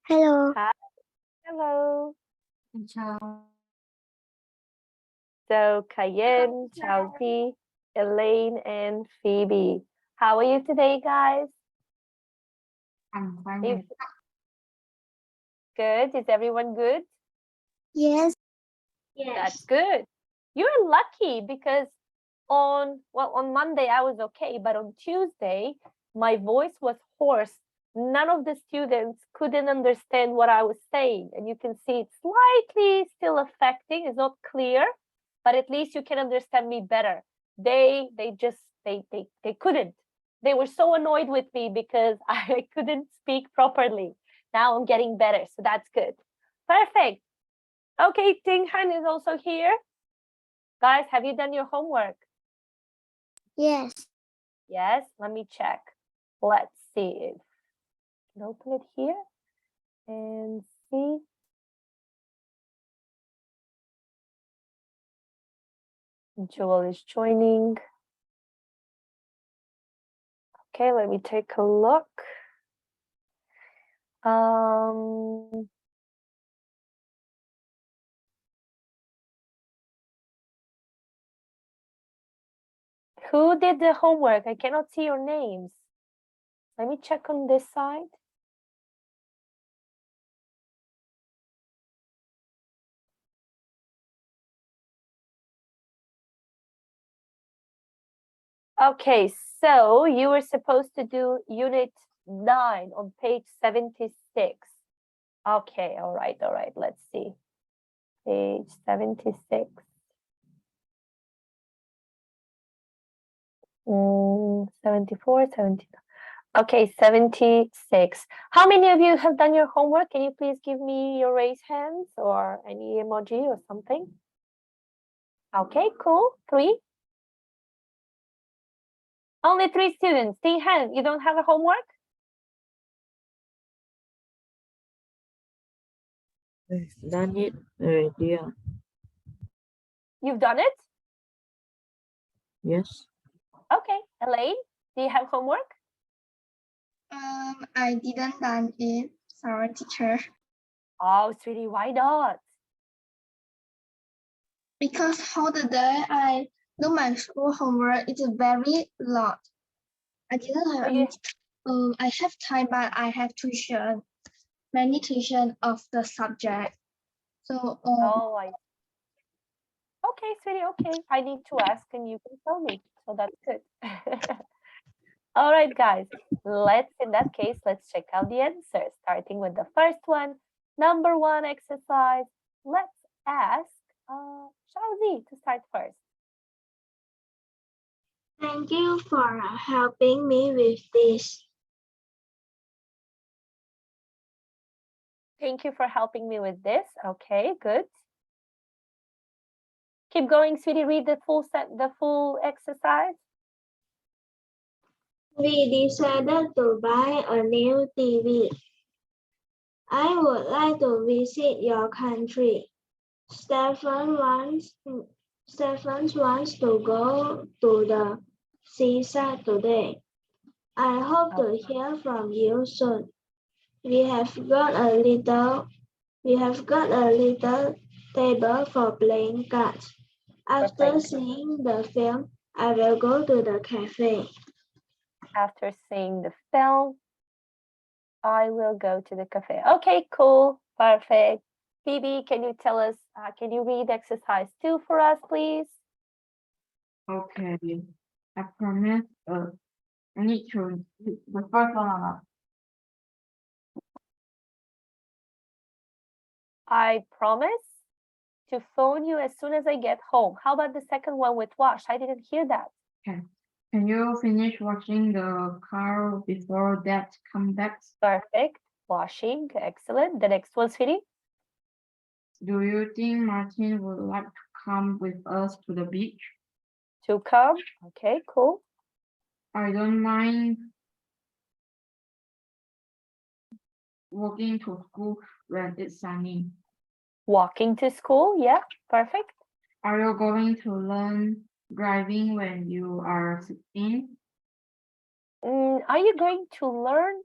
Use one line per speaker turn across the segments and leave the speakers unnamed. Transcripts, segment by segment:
Hello.
Hi, hello.
Chào.
So, Cayenne, Chelsea, Elaine, and Phoebe. How are you today, guys?
I'm fine.
You good? Is everyone good?
Yes.
That's good. You're lucky because on Monday I was okay, but on Tuesday my voice was hoarse. None of the students couldn't understand what I was saying, and you can see it's slightly still affecting. It's not clear, but at least you can understand me better. They couldn't. They were so annoyed with me because I couldn't speak properly. Now I'm getting better, so that's good. Perfect. Okay, Ting Han is also here. Guys, have you done your homework?
Yes.
Yes, let me check. Let's see if I can open it here and see. Joel is joining. Okay, let me take a look. Who did the homework? I cannot see your names. Let me check on this side. Okay, so you were supposed to do unit 9 on page 76. Okay, all right, let's see. Page 76. 74, 70. Okay, 76. How many of you have done your homework? Can you please give me your raised hands or any emoji or something? Okay, cool. 3. Only 3 students. Ting Han, you don't have a homework?
Done it already.
You've done it?
Yes.
Okay. Elaine, do you have homework?
I didn't done it. Sorry, teacher.
Oh, sweetie, why not?
Because whole the day I do my school homework. It's a very lot. I didn't have. I have time, but I have tuition. Many tuition of the subject. So.
Okay, sweetie, okay. I need to ask and you can tell me. So that's good. All right, guys. In that case, let's check out the answers. Starting with the first one. Number 1 exercise. Let's ask Xiaozi to start first.
Thank you for helping me with this.
Thank you for helping me with this. Okay, good. Keep going, sweetie. Read the full exercise.
We decided to buy a new TV. I would like to visit your country. Stephen wants to go to the seaside today. I hope to hear from you soon. We have got a little table for playing cards. After seeing the film, I will go to the cafe.
After seeing the film, I will go to the cafe. Okay, cool. Perfect. Phoebe, can you tell us, can you read exercise 2 for us, please?
Okay. I promise. I need to read the first one.
I promise to phone you as soon as I get home. How about the second one with wash? I didn't hear that.
Okay. Can you finish washing the car before Dad comes back?
Perfect. Washing. Excellent. The next one, sweetie.
Do you think Martin would like to come with us to the beach?
To come. Okay, cool.
I don't mind walking to school when it's sunny.
Walking to school. Yeah, perfect.
Are you going to learn driving when you are 16?
Are you going to learn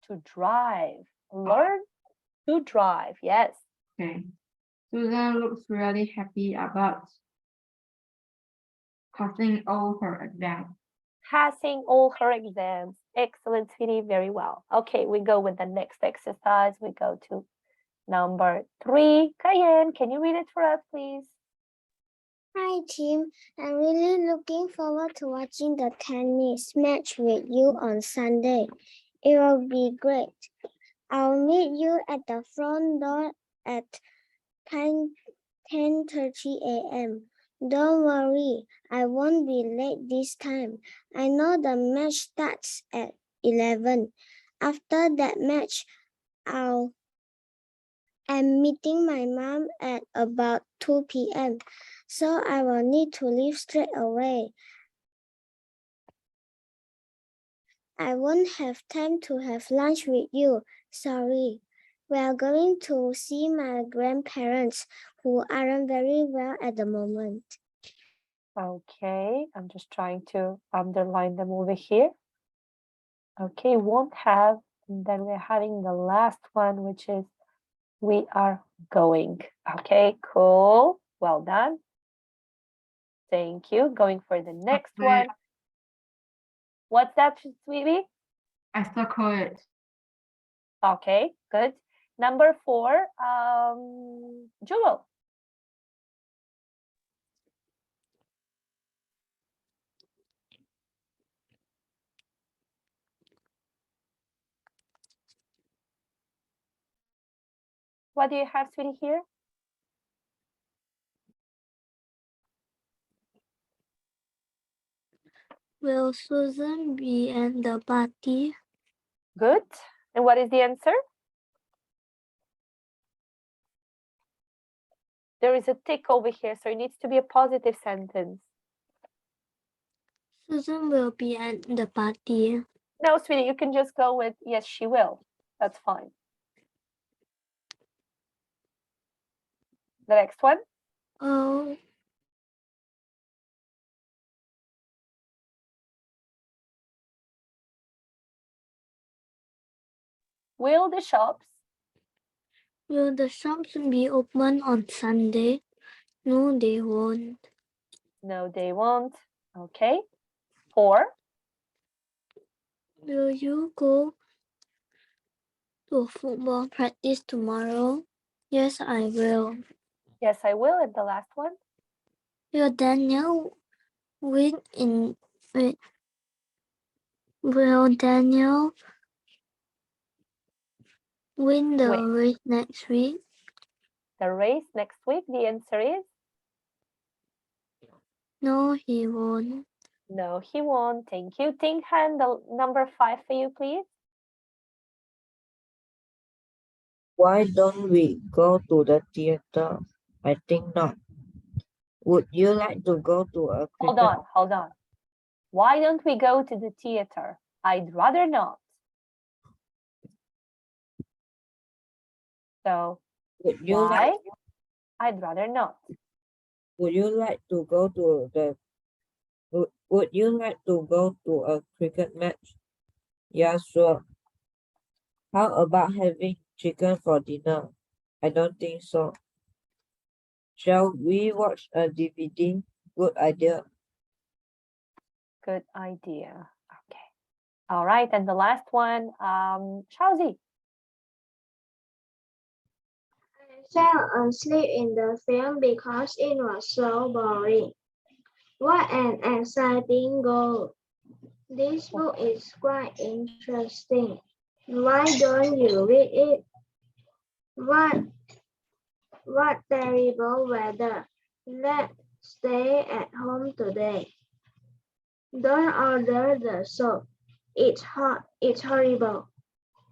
to drive? Learn? To drive, yes.
Okay. Susan looks really happy about passing all her exams.
Passing all her exams. Excellent, sweetie, very well. Okay, we go with the next exercise. We go to number 3. Cayenne, can you read it for us, please?
Hi, Tim. I'm really looking forward to watching the tennis match with you on Sunday. It will be great. I'll meet you at the front door at 10:30 a.m. Don't worry, I won't be late this time. I know the match starts at 11. After that match, I'm meeting my mom at about 2 p.m. So I will need to leave straight away. I won't have time to have lunch with you. Sorry. We are going to see my grandparents who aren't very well at the moment.
Okay, I'm just trying to underline them over here. Okay, won't have, and then we're having the last one, which is we are going. Okay, cool. Well done. Thank you. Going for the next one. What's that, sweetie?
I circle it.
Okay, good. Number 4, Jewel. What do you have, sweetie, here?
Will Susan be at the party?
Good. And what is the answer? There is a tick over here, so it needs to be a positive sentence.
Susan will be at the party.
No, sweetie, you can just go with, yes, she will. That's fine. The next one.
Oh,
Will the shops?
will the shops be open on Sunday? No, they won't.
No, they won't. Okay. 4.
Will you go to football practice tomorrow? Yes, I will.
Yes, I will. And the last one.
Will Daniel win in wait, will Daniel win the
Wait.
race next week?
The race next week. The answer is
No, he won't.
no, he won't. Thank you. Ting Han, the number 5 for you, please.
Why don't we go to the theater? I think not. Would you like to go to a
Hold
cricket?
on. Why don't we go to the theater? I'd rather not. So,
Would you
why?
like
I'd rather not.
Would you like to go to the Would you like to go to a cricket match? Yeah, sure. How about having chicken for dinner? I don't think so. Shall we watch a DVD? Good idea.
Good idea. Okay. All right. And the last one, Shaozi.
I fell asleep in the film because it was so boring. What an exciting goal. This book is quite interesting. Why don't you read it? What terrible weather. Let's stay at home today. Don't order the soup. It's hot. It's horrible.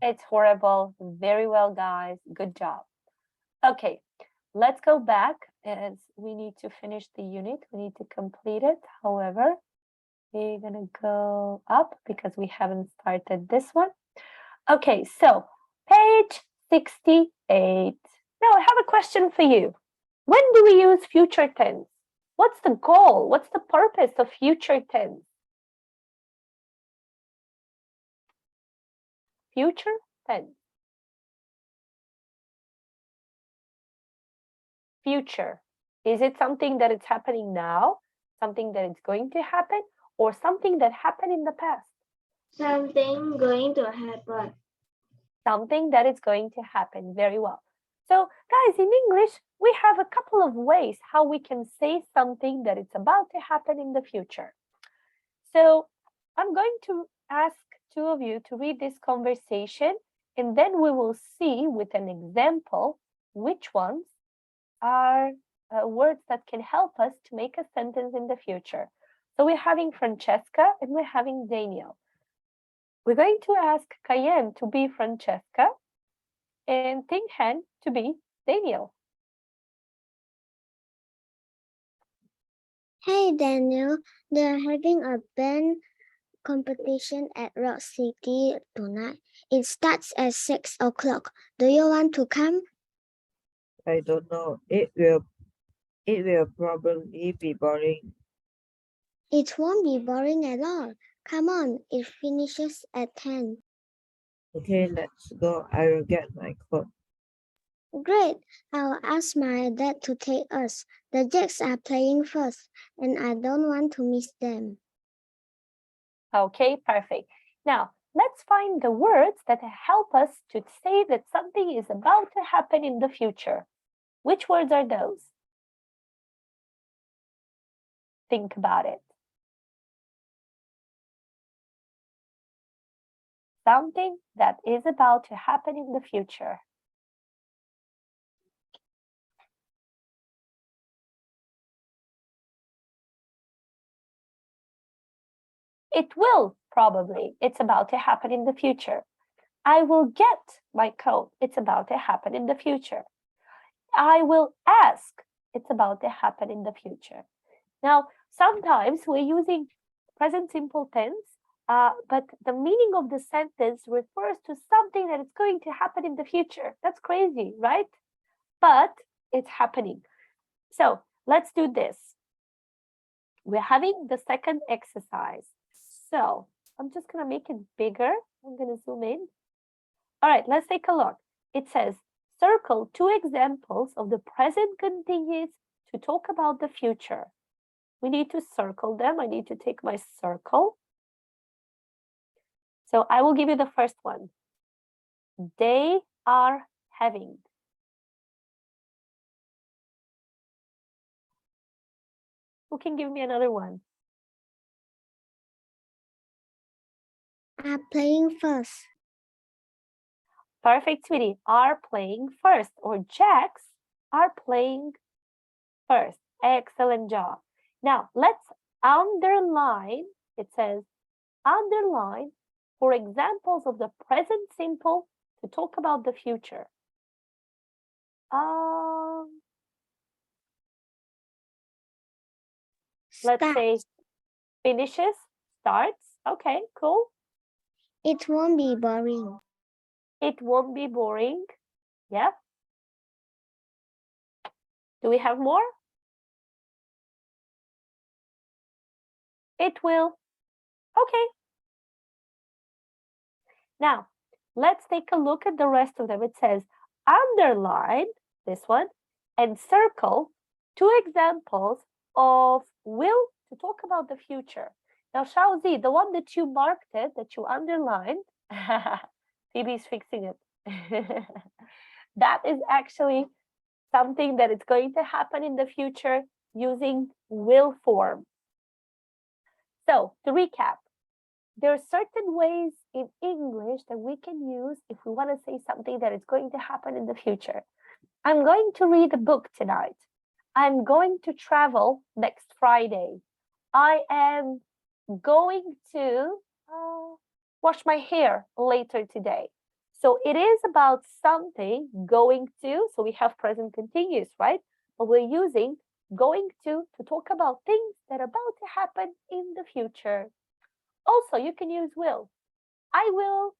It's horrible. Very well, guys. Good job. Okay, let's go back as we need to finish the unit. We need to complete it. However, we're gonna go up because we haven't started this one. Okay, so page 68. Now I have a question for you. When do we use future tense? What's the goal? What's the purpose of future tense? Future tense. future? Is it something that is happening now, something that is going to happen, or something that happened in the past?
Something going to happen.
Something that is going to happen. Very well. So guys, in English, we have a couple of ways how we can say something that it's about to happen in the future. So I'm going to ask two of you to read this conversation, and then we will see with an example which ones are words that can help us to make a sentence in the future. So we're having Francesca and we're having Daniel. We're going to ask Cayenne to be Francesca and Ting Han to be Daniel.
Hey Daniel, they're having a band competition at Rock City tonight. It starts at 6 o'clock. Do you want to come?
I don't know. It will probably be boring.
It won't be boring at all. Come on, it finishes at 10.
Okay, let's go. I will get my coat.
Great. I'll ask my dad to take us. The Jacks are playing first, and I don't want to miss them.
Okay, perfect. Now, let's find the words that help us to say that something is about to happen in the future. Which words are those? Think about it. Something that is about to happen in the future. It will probably. It's about to happen in the future. I will get my coat. It's about to happen in the future. I will ask. It's about to happen in the future. Now, sometimes we're using present simple tense, but the meaning of the sentence refers to something that is going to happen in the future. That's crazy, right? But it's happening. So let's do this. We're having the second exercise. So I'm just going to make it bigger. I'm going to zoom in. All right, let's take a look. It says, circle two examples of the present continuous to talk about the future. We need to circle them. I need to take my circle. So I will give you the first one. They are having. Who can give me another one?
Are playing first.
Perfect, sweetie. Are playing first, or Jacks are playing first. Excellent job. Now let's underline. It says underline for examples of the present simple to talk about the future. Let's say finishes, starts. Okay, cool.
It won't be boring.
It won't be boring. Yeah. Do we have more? It will. Okay. Now, let's take a look at the rest of them. It says underline, this one, and circle two examples of will to talk about the future. Now, Shaozi, the one that you marked it, that you underlined, Phoebe's fixing it. That is actually something that is going to happen in the future using will form. So, to recap, there are certain ways in English that we can use if we want to say something that is going to happen in the future. I'm going to read a book tonight. I'm going to travel next Friday. I am going to wash my hair later today. So it is about something going to, so we have present continuous, right? But we're using going to talk about things that are about to happen in the future. Also, you can use will. I will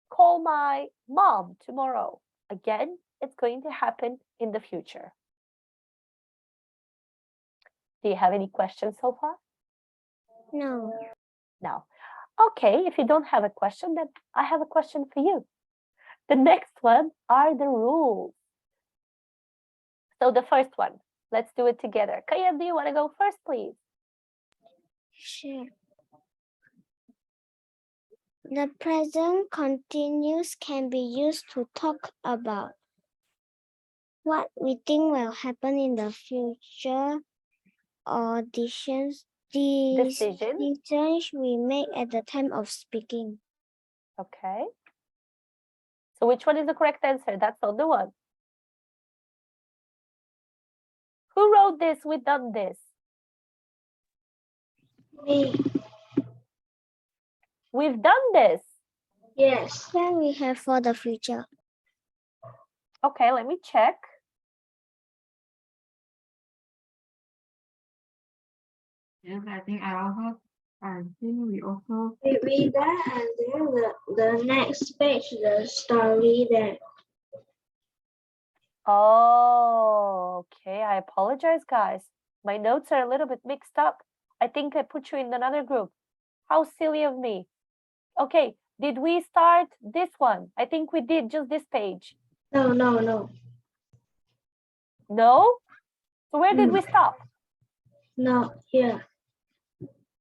call my mom tomorrow. Again, it's going to happen in the future. Do you have any questions so far?
No.
No. Okay, if you don't have a question, then I have a question for you. The next one are the rules. So the first one, let's do it together. Kaya, do you want to go first, please?
Sure. The present continuous can be used to talk about what we think will happen in the future or decisions we make at the time of speaking.
Okay. So which one is the correct answer? That's not the one. Who wrote this? We done this.
Me.
We've done this.
Yes.
Then we have for the future.
Okay, let me check.
Yes, I think we also.
We read that and then the next page, the story there.
Oh, okay. I apologize, guys. My notes are a little bit mixed up. I think I put you in another group. How silly of me. Okay, did we start this one? I think we did just this page.
No.
No? So where did we stop?
No, here.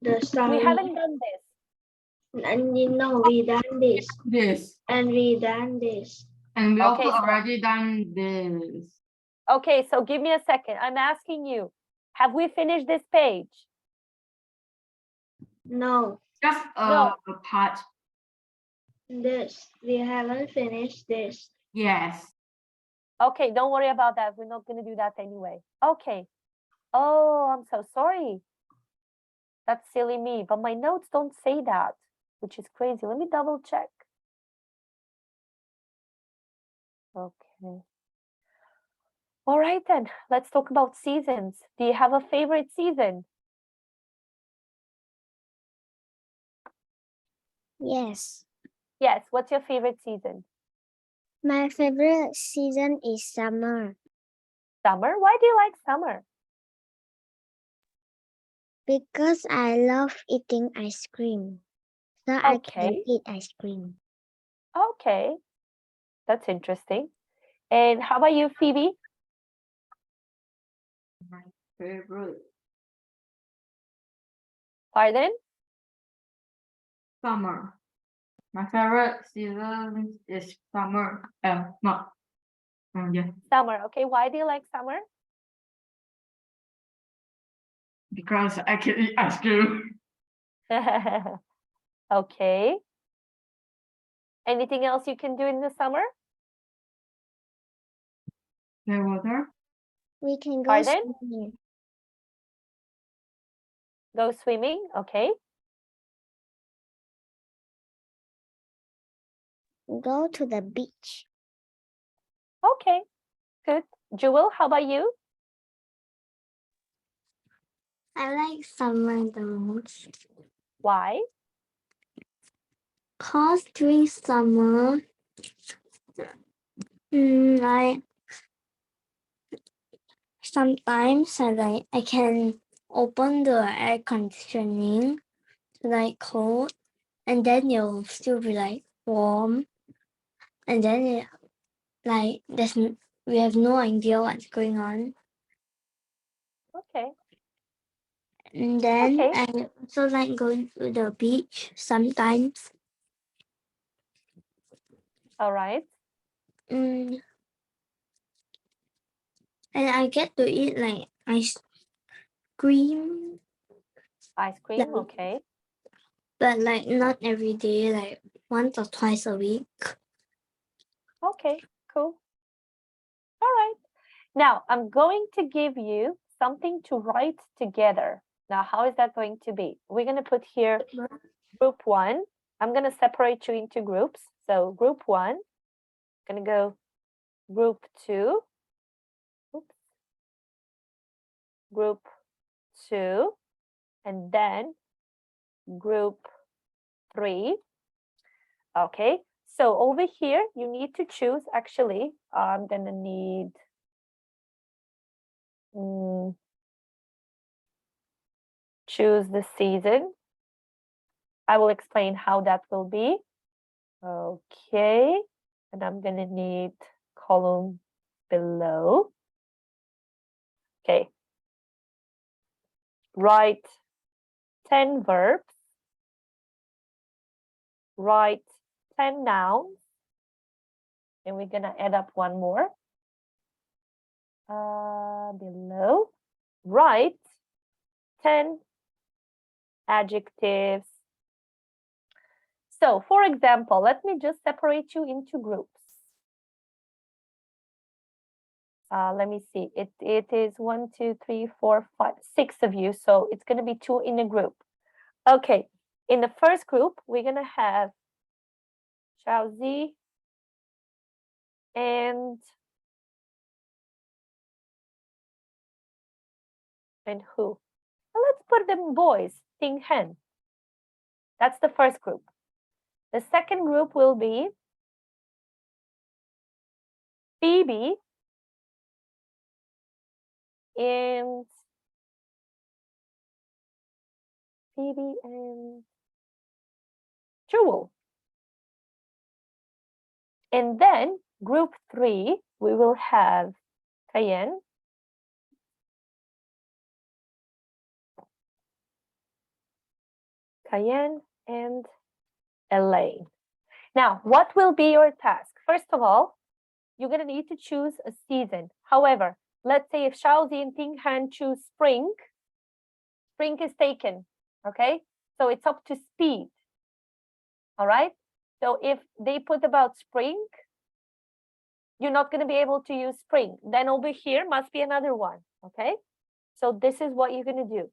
The story.
We haven't done this.
And you know, we done this.
This.
And we done this.
And we
Okay,
also
so-
already done this.
Okay, so give me a second. I'm asking you, have we finished this page?
No,
Just
No.
a part.
this. We haven't finished this.
Yes.
Okay, don't worry about that. We're not going to do that anyway. Okay. Oh, I'm so sorry. That's silly me, but my notes don't say that, which is crazy. Let me double check. Okay. All right then, let's talk about seasons. Do you have a favorite season?
Yes.
Yes, what's your favorite season?
My favorite season is summer
Summer? Why do you like summer?
because I love eating ice cream. So I can
Okay.
eat ice cream.
Okay, that's interesting. And how about you, Phoebe?
My favorite
Pardon?
summer. My favorite season is summer. Not. Yeah,
Summer. Okay, why do you like summer?
because I can eat ice cream.
Okay. Anything else you can do in the summer?
The water.
We can go
Pardon?
swimming.
Go swimming. Okay.
Go to the beach.
Okay, good. Jewel, how about you?
I like summer the most.
Why?
Cause during summer, like sometimes I can open the air conditioning to like cold, and then you'll still be like warm, and then we have no idea what's going on,
Okay.
and then
Okay.
I also like going to the beach sometimes.
All right.
And I get to eat like ice cream,
Ice cream.
Yeah.
Okay.
but like not every day, like once or twice a week.
Okay, cool. All right. Now I'm going to give you something to write together. Now, how is that going to be? We're going to put here group 1. I'm going to separate you into groups. So group 1, going to go group 2. Oops. Group 2. And then group 3. Okay. So over here, you need to choose, actually, I'm going to need choose the season. I will explain how that will be. Okay. And I'm going to need column below. Okay. Write 10 verbs. Write 10 nouns. And we're gonna add up one more. Below. Write 10 adjectives. So, for example, let me just separate you into groups. Let me see. It is 1, 2, 3, 4, 5, 6 of you. So it's going to be 2 in a group. Okay. In the first group, we're going to have Xiaozi and who? Well, let's put them boys. Ting Hen. That's the first group. The second group will be Phoebe and Jewel. And then group 3, we will have Cayenne, and Elaine. Now, what will be your task? First of all, you're going to need to choose a season. However, let's say if Xiaozi and Ting Han choose spring, spring is taken, okay? So it's up to speed, all right? So if they put about spring, you're not going to be able to use spring. Then over here must be another one, okay? So this is what you're going to do.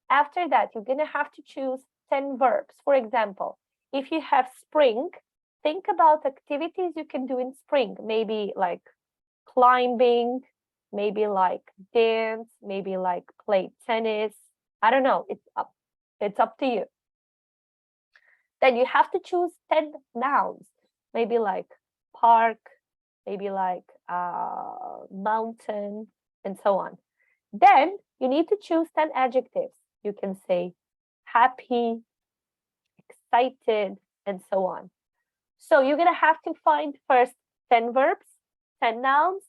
After that, you're going to have to choose 10 verbs. For example, if you have spring, think about activities you can do in spring. Maybe like climbing, maybe like dance, maybe like play tennis. I don't know. It's up to you. Then you have to choose 10 nouns. Maybe like park, maybe like mountain, and so on. Then you need to choose 10 adjectives. You can say happy, excited, and so on. So you're going to have to find first 10 verbs, 10 nouns,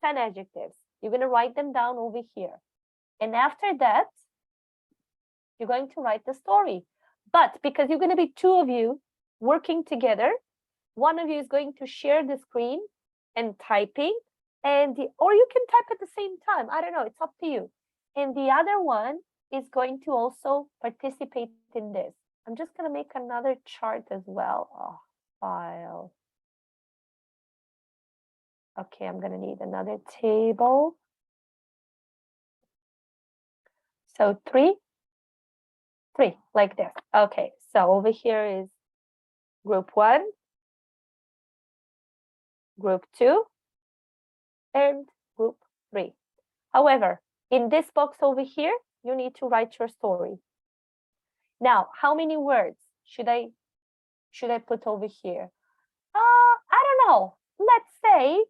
10 adjectives. You're going to write them down over here. And after that, you're going to write the story. But because you're going to be 2 of you working together, one of you is going to share the screen and typing, or you can type at the same time. I don't know, it's up to you. And the other one is going to also participate in this. I'm just going to make another chart as well. Oh, file. Okay, I'm going to need another table. So 3, like this. Okay, so over here is group 1, group 2, and group 3. However, in this box over here, you need to write your story. Now, how many words should I put over here? I don't know. Let's say,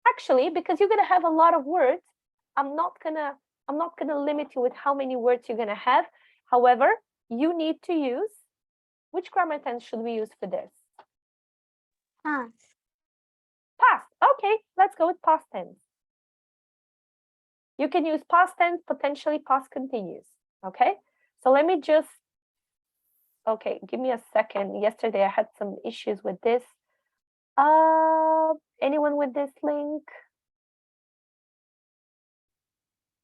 actually, because you're gonna have a lot of words, I'm not gonna limit you with how many words you're gonna have. However, you need to use, which grammar tense should we use for this?
Past.
Past. Okay, let's go with past tense. You can use past tense, potentially past continuous. Okay, so let me just, okay, give me a second. Yesterday I had some issues with this. Anyone with this link?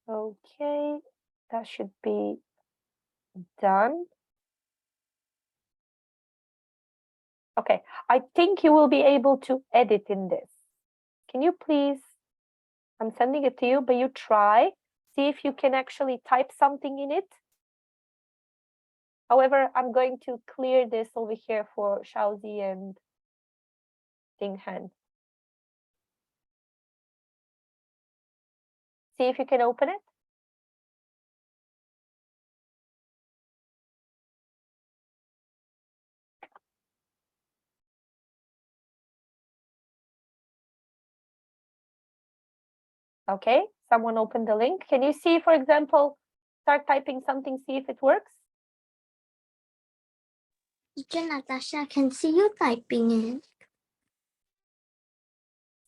Okay, that should be done. Okay, I think you will be able to edit in this. Can you please, I'm sending it to you, but you try, see if you can actually type something in it. However, I'm going to clear this over here for Xiaozi and Ting Han. See if you can open it. Okay, someone opened the link. Can you see, for example, start typing something, see if it works?
Teacher Natasha, I can see you typing it.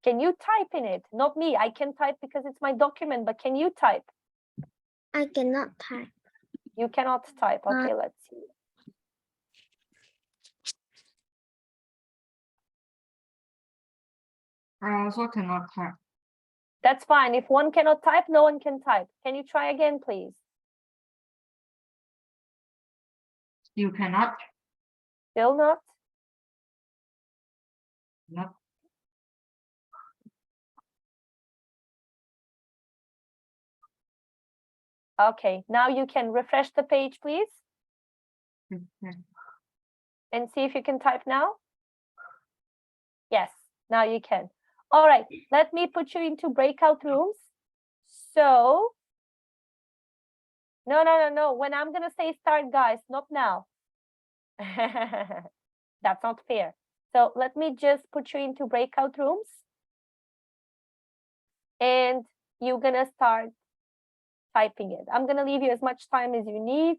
Can you type in it? Not me. I can type because it's my document, but can you type?
I cannot type.
You cannot type. Okay, let's see.
I also cannot type.
That's fine. If one cannot type, no one can type. Can you try again, please?
You cannot.
Still not?
Not.
Okay, now you can refresh the page, please,
Okay.
and see if you can type now. Yes, now you can. All right, let me put you into breakout rooms. So, no. When I'm gonna say start, guys, not now. That's not fair. So let me just put you into breakout rooms. And you're gonna start typing it. I'm gonna leave you as much time as you need,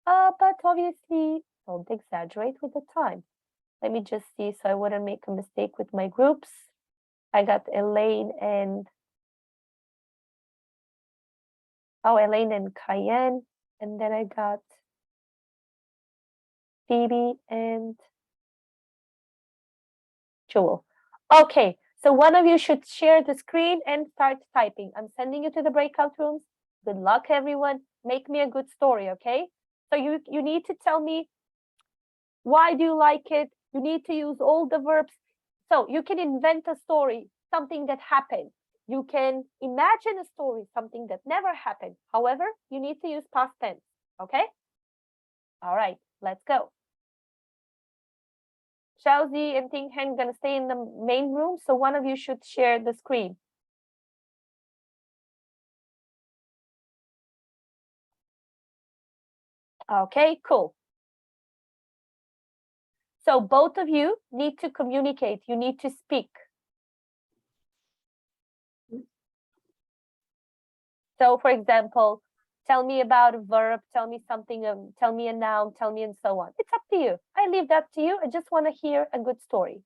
but obviously don't exaggerate with the time. Let me just see so I wouldn't make a mistake with my groups. I got Elaine and Elaine and Cayenne, and then I got Phoebe and Jewel. Okay, so one of you should share the screen and start typing. I'm sending you to the breakout rooms. Good luck, everyone. Make me a good story, okay? So you need to tell me why do you like it? You need to use all the verbs. So you can invent a story, something that happened. You can imagine a story, something that never happened. However, you need to use past tense, okay? All right, let's go. Xiaozi and Ting Hen gonna stay in the main room, so one of you should share the screen. Okay, cool. So both of you need to communicate. You need to speak. So for example, tell me about a verb, tell me something, tell me a noun, tell me and so on. It's up to you. I leave that to you. I just want to hear a good story.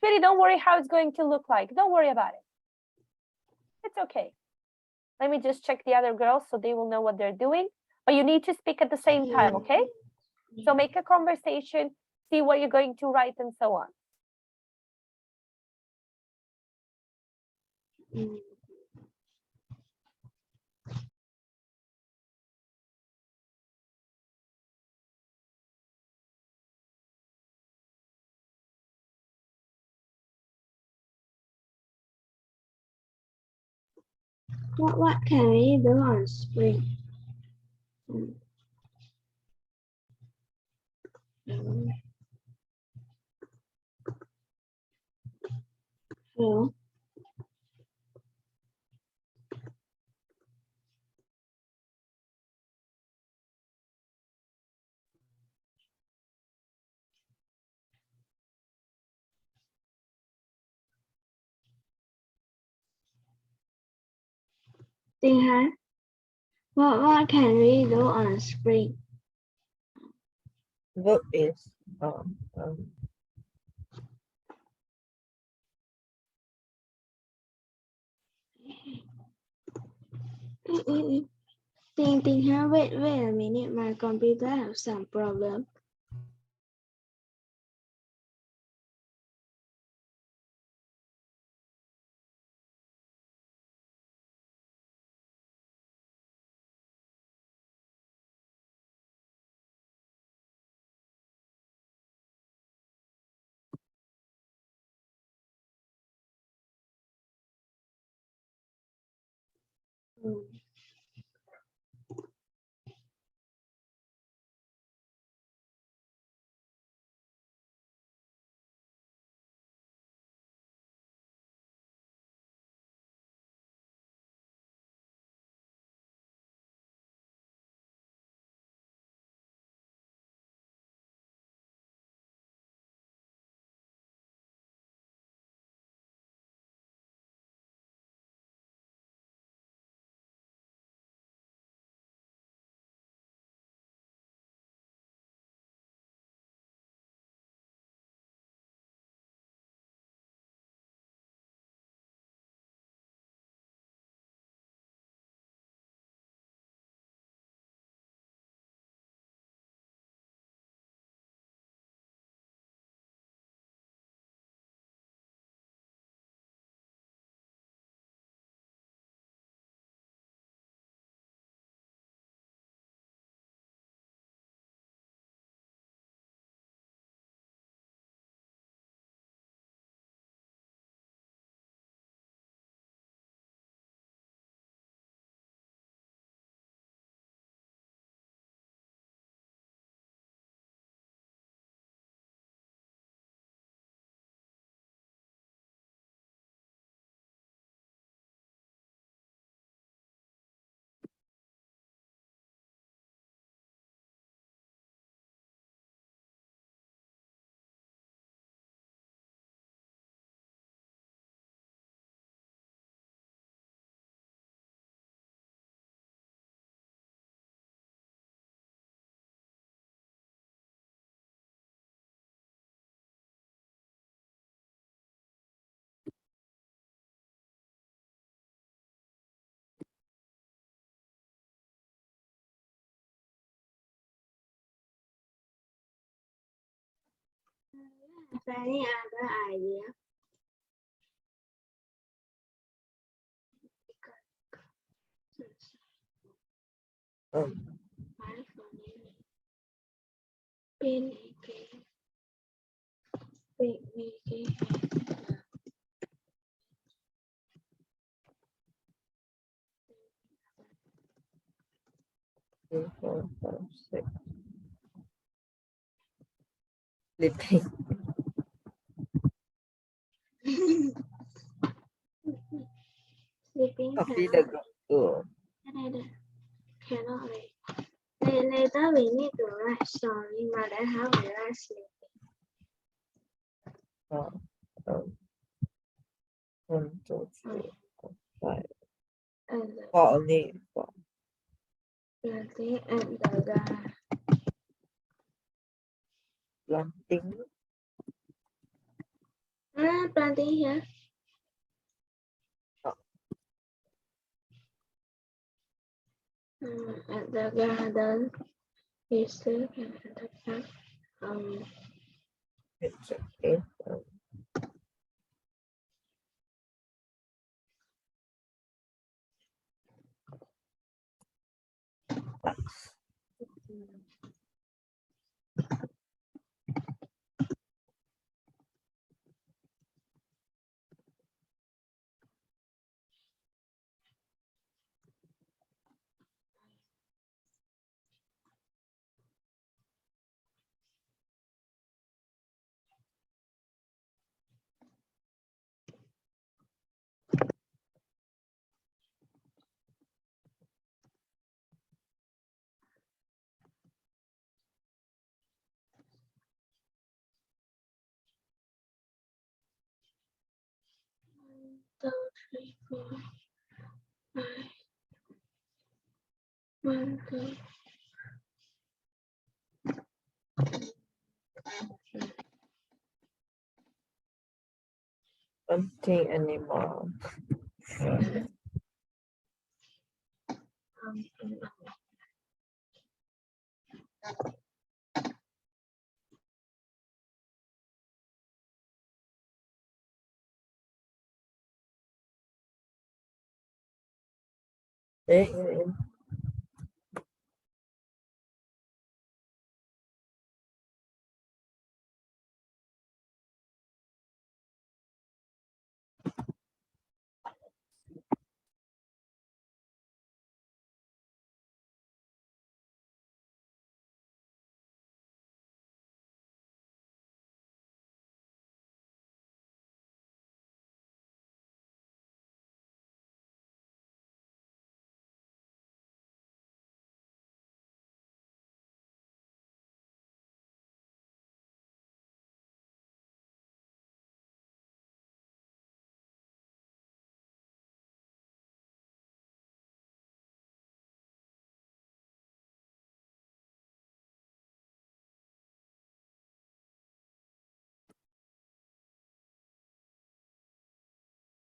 Sweetie, don't worry how it's going to look like. Don't worry about it. It's okay. Let me just check the other girls so they will know what they're doing. But you need to speak at the same time, okay? So make a conversation, see what you're going to write and so on.
What can we do on spring? Hello. Tình Hán. What can we do on spring?
Verb is
Tình Hán, wait a minute, my computer have some problem. have any other idea? Pin again. Pick me again.
3, 4, 5, 6. Sleeping.
Sleeping
Copy
cannot.
the group.
Cannot. Later we need to write story, but I have to write sleeping.
1, 2, 3, 4, 5.
And
4 only. 4.
planting and the guy.
Planting.
Planting here.
Oh.
At the garden. He still can at the park.
It's okay.
Two, three, four, five. 1, 2.
Planting anymore.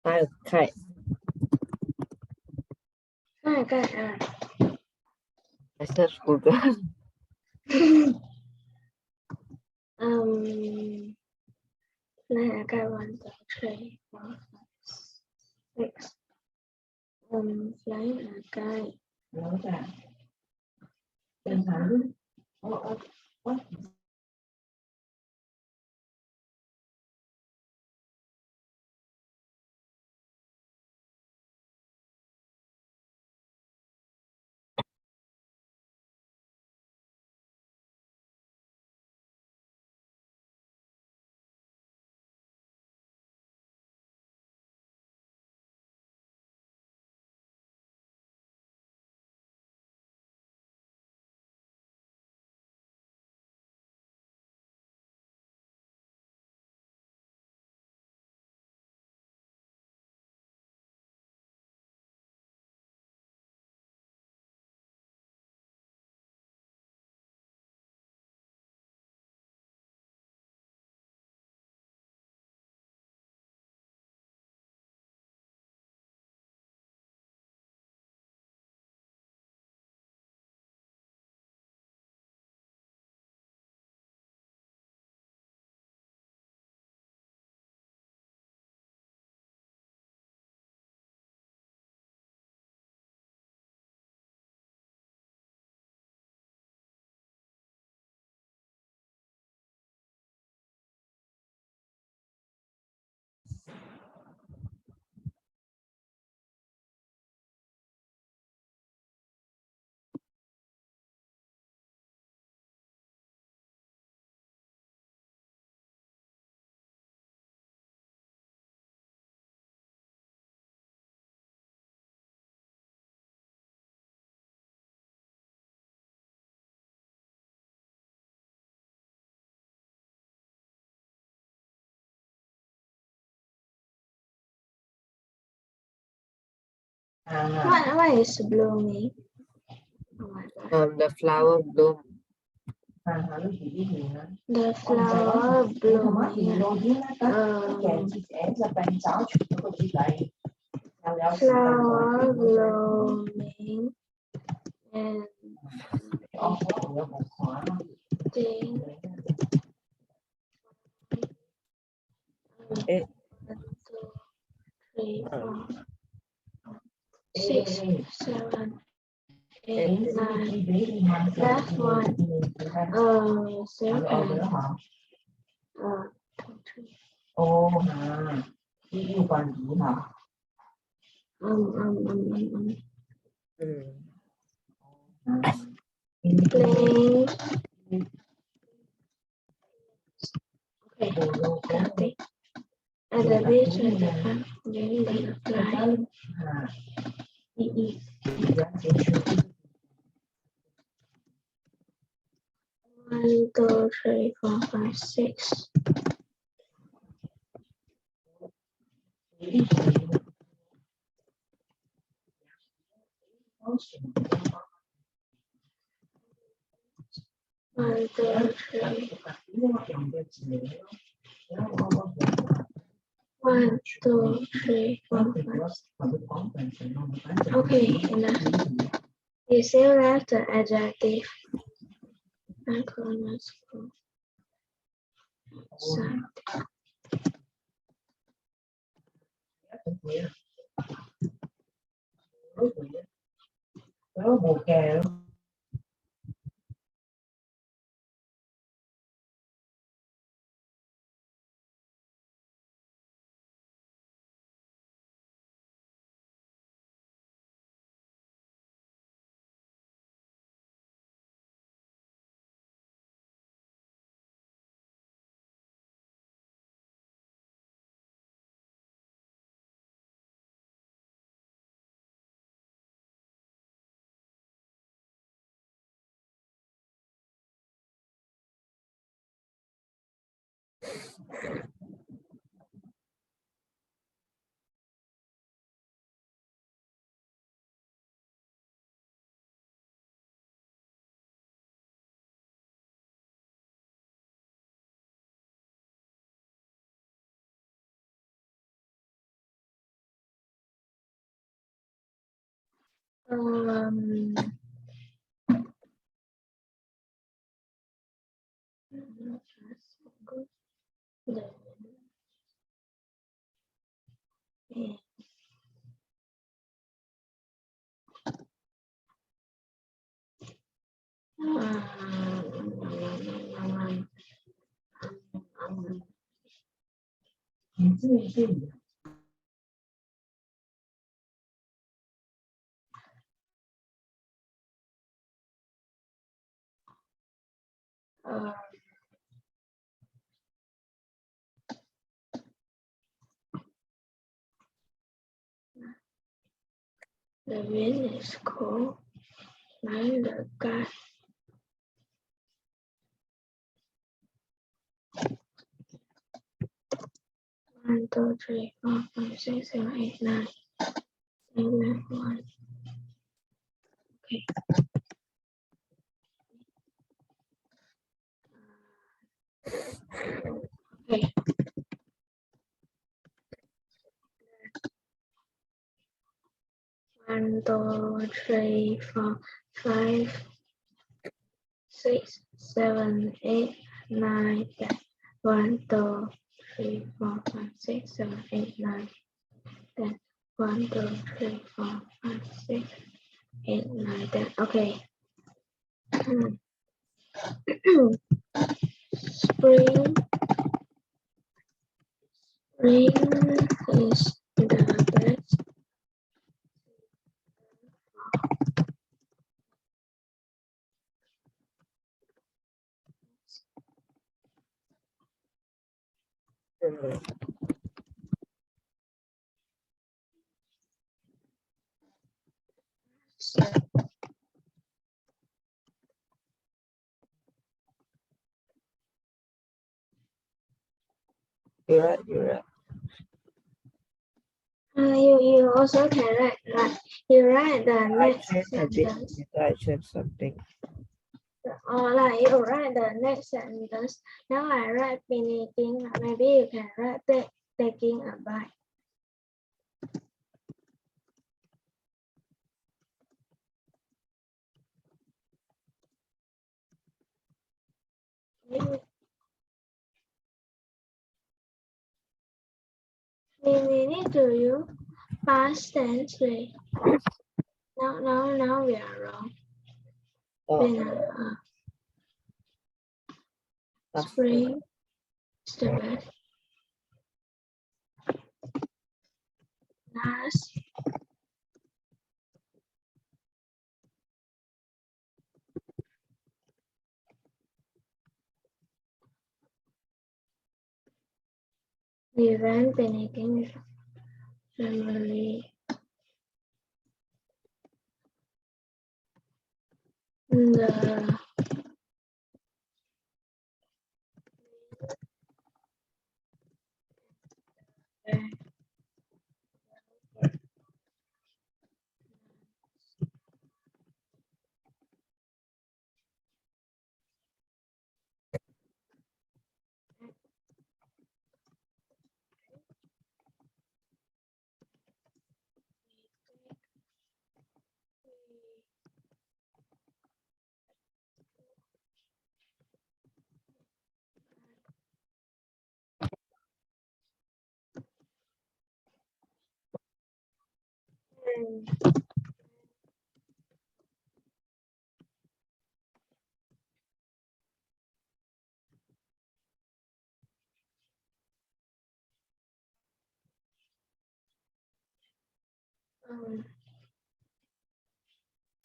Kite.
Kite.
I search Google.
Fly a kite 1, 2, 3, 4, 5, 6. Fly a kite.
Nó là tên thắng.
What is blooming? Oh my God.
The flower bloom.
The flower blooming. Flower blooming and thing.
It,
1, 2, 3, 4, 6, 7, 8, 9. Last one. 7, 2, 3. Playing. Okay. Counting. At the beach at the park, during the fly. 1, 2, 3, 4, 5, 6. One, two, three. 1, 2, 3, 4, 5. Okay, enough. You still left the adjective. The wind is cold. Like the guy. 1, 2, 3, 4, 5, 6, 7, 8, 9. 1. Okay. Okay. 1, 2, 3, 4, 5, 6, 7, 8, 9, 10. 1, 2, 3, 4, 5, 6, 7, 8, 9, 10. 1, 2, 3, 4, 5, 6, 8, 9, 10. Okay. Spring. Spring is the best.
You're right.
You also can write like You write the
I
next
change a bit.
sentence.
I change something.
Or like you write the next sentence. Now I write finishing. Maybe you can write taking a bite. We need to use past tense way. Now we are wrong.
Oh,
When
that's good.
spring is the best. Last. We went panicking family. The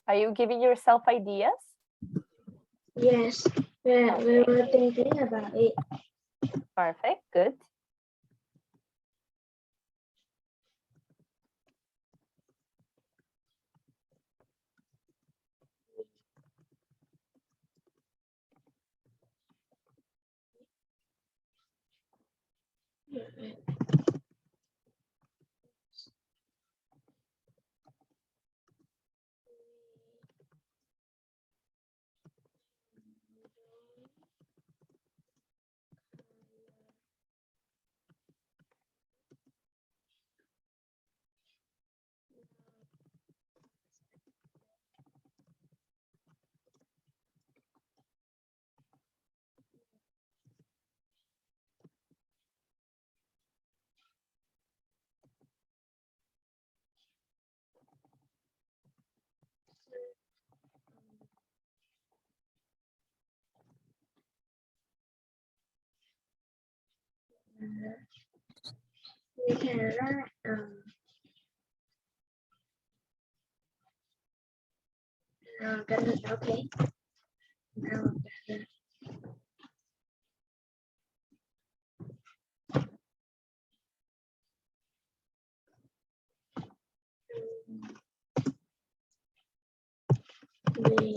Are you giving yourself ideas?
yes, we were thinking about it.
Perfect, good.
We can write okay. Now we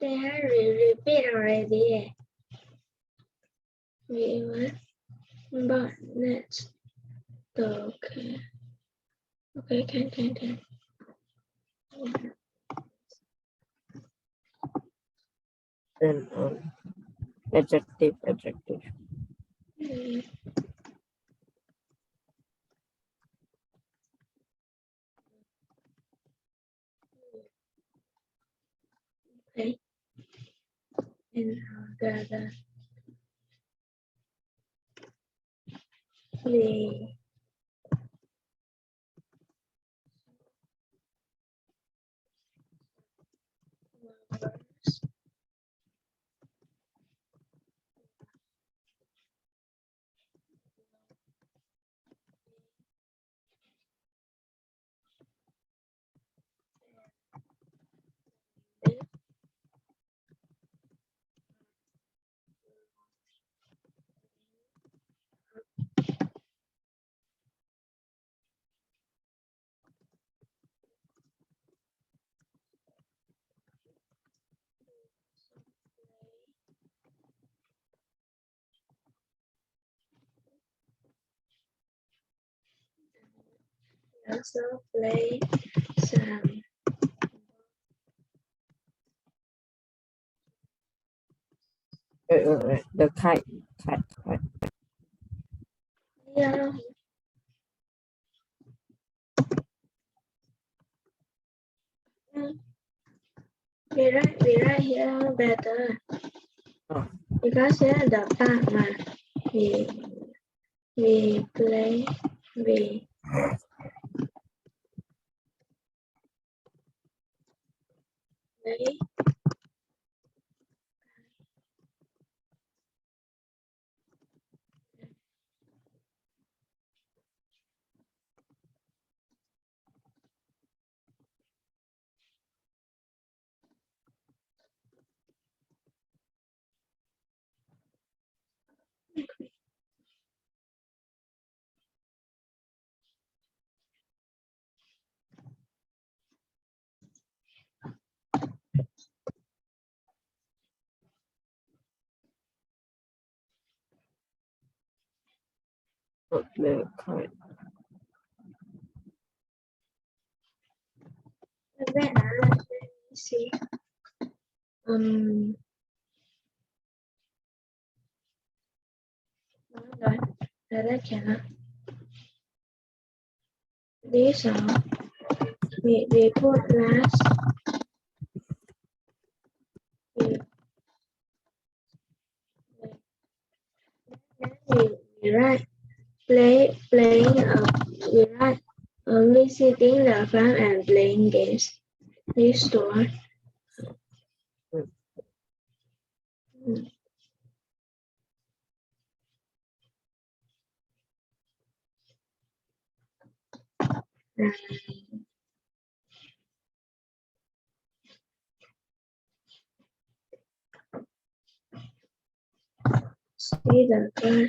they have repeat already. We were, but let's go. Okay, can.
Then adjective.
Okay. And the also play some.
The kite.
Yeah. We write here better.
Oh.
Because here the part we play we play
The kite.
Wait, let me see. Rồi, that cannot. These are we put last. We write playing we write visiting the farm and playing games. This store. See the car.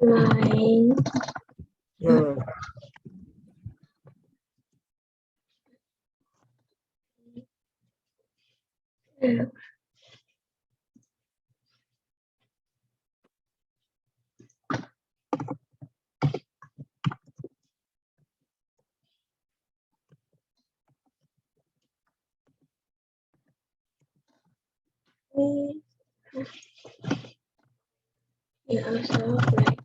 Line.
No.
We also play.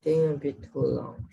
Think a bit too long.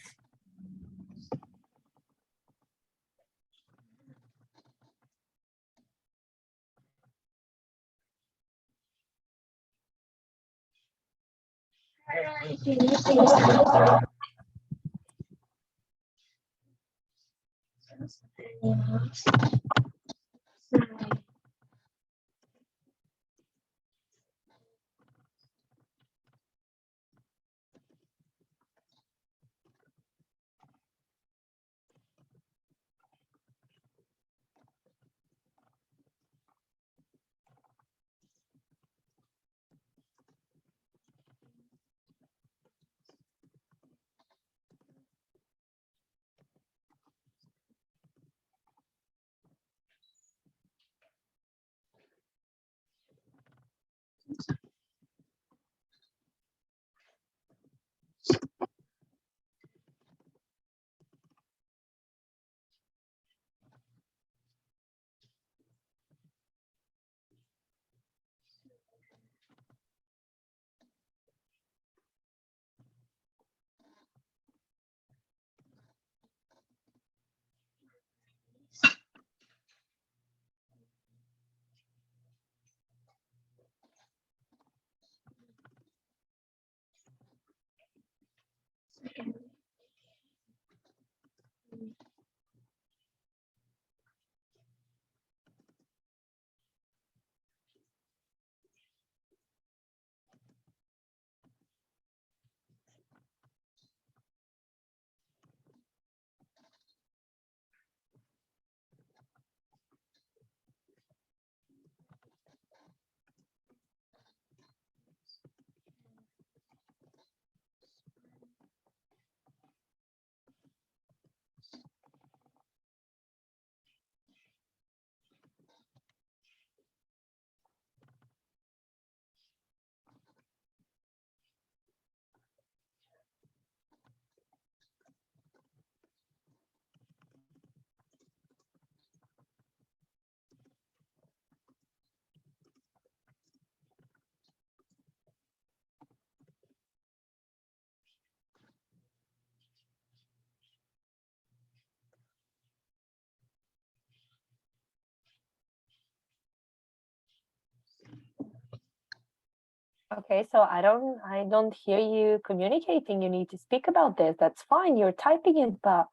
Okay, so I don't hear you communicating. You need to speak about this. That's fine. You're typing it, but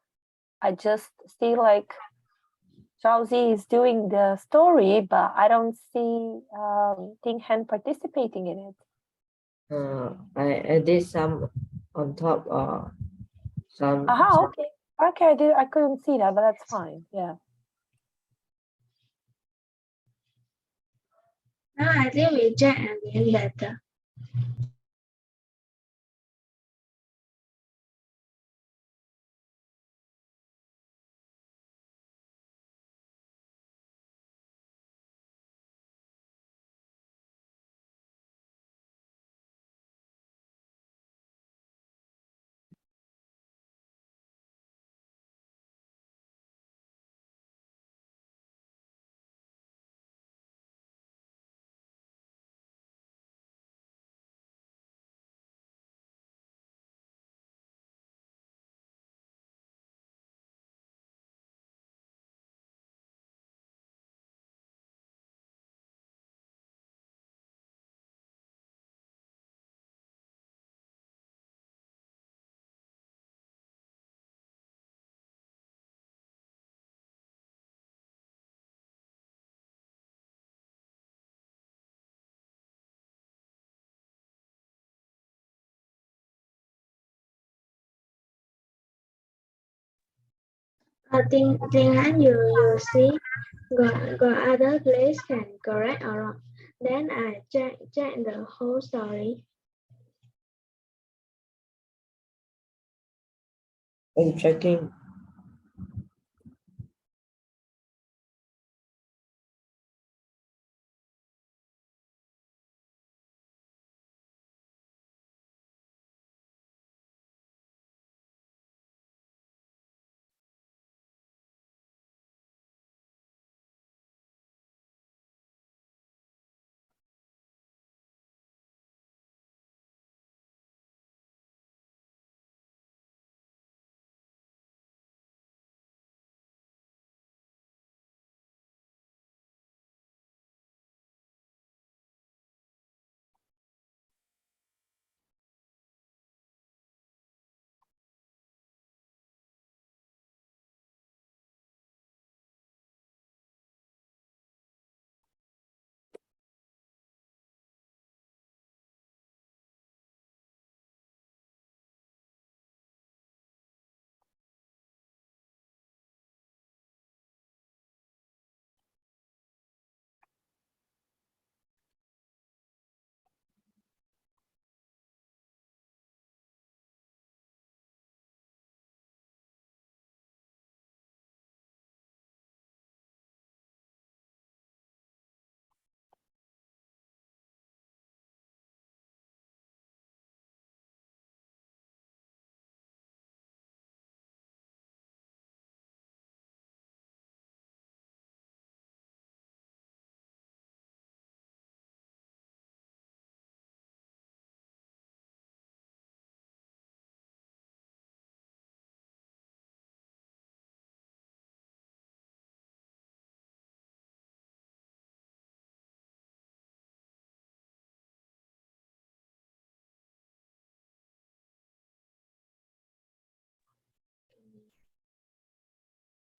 I just see like Zhao is doing the story, but I don't see Ting Han participating in it.
I did some on top some.
Aha, okay. Okay, I couldn't see that, but that's fine. Yeah.
Now I think we check again better. Tiếng Hán you see got other place can correct or wrong. Then I check the whole story.
I'm checking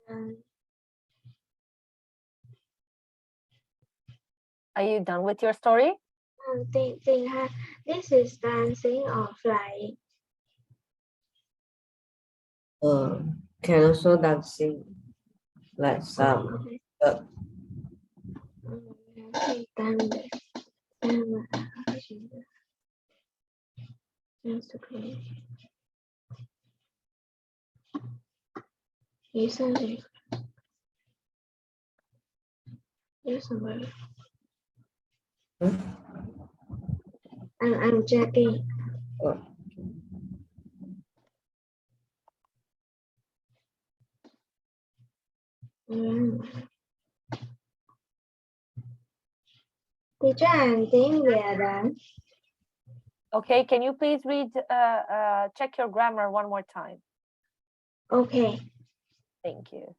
Are you done with your story?
This is dancing or flying.
Can also dancing like some.
I'm checking.
Uh,
Teacher, I think we are done.
Okay, can you please read, check your grammar one more time?
Okay.
Thank you.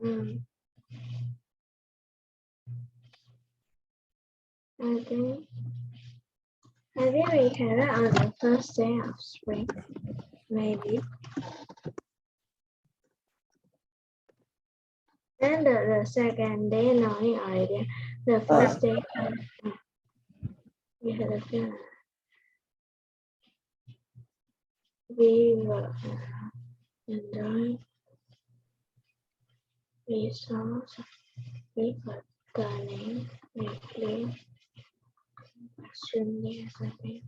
I think. Have you recovered on the first day of spring? Maybe. Then the second day, no idea. The first day, we had a feeling. We were enjoying. We saw. We got turning. We played. Extremely happy.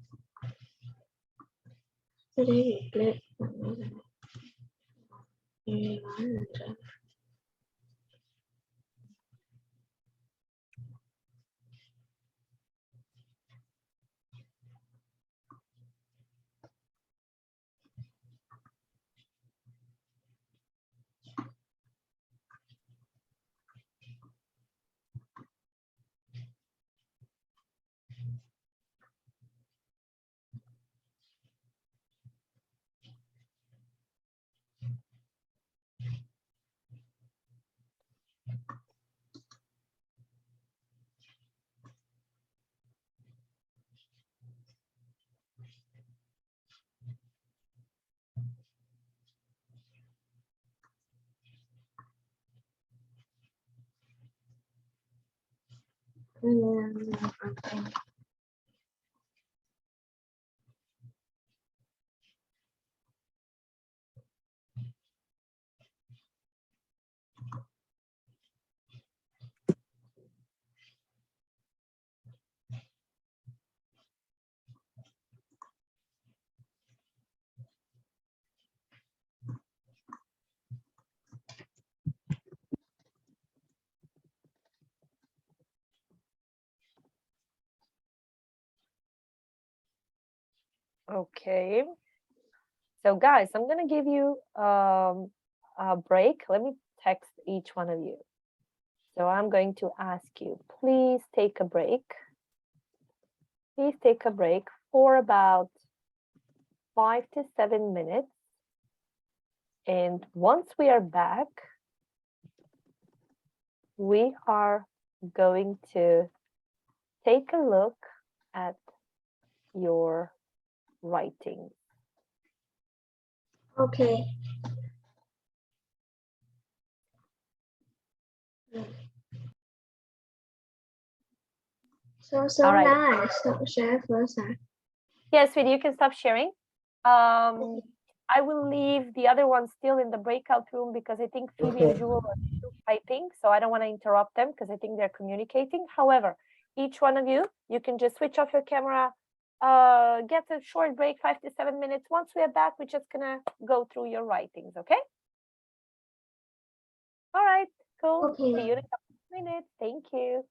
Today we played. We won.
Okay. So guys, I'm gonna give you a break. Let me text each one of you. So I'm going to ask you, please take a break. Please take a break for about 5 to 7 minutes. And once we are back, we are going to take a look at your writing.
Okay. So
All right.
now I stop share first.
Yes, sweetie, you can stop sharing. I will leave the other one still in the breakout room because I think Phoebe and
Okay.
Jewel are still typing, so I don't want to interrupt them because I think they're communicating. However, each one of you, you can just switch off your camera, get a short break, 5 to 7 minutes. Once we are back, we're just gonna go through your writings, okay? All right, cool.
Okay.
See you in a couple of minutes. Thank you.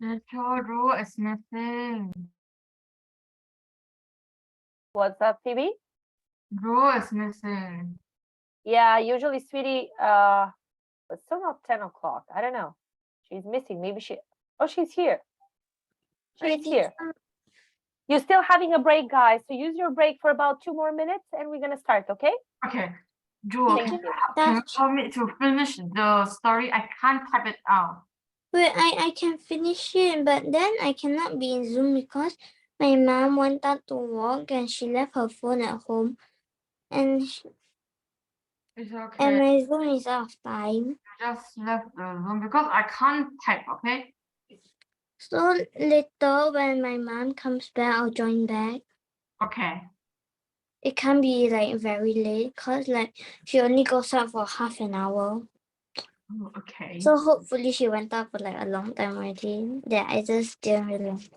Little Drew is missing.
What's up, Phoebe?
Drew is missing.
Yeah, usually, sweetie, it's still not 10 o'clock. I don't know. She's missing. Maybe oh, she's here. She's here. You're still having a break, guys. So use your break for about 2 more minutes and we're going to start, okay?
Okay. Drew,
Thank
can
you.
you tell me to finish the story? I can't type it out.
Wait, I can finish it, but then I cannot be in Zoom because my mom wanted to work and she left her phone at home. And
It's okay.
and my Zoom is out of time.
Just left the room because I can't type, okay?
So later when my mom comes back, I'll join back.
Okay.
It can't be like very late because like she only goes out for half an hour.
Oh, okay.
So hopefully she went out for like a long time already. That I just didn't really.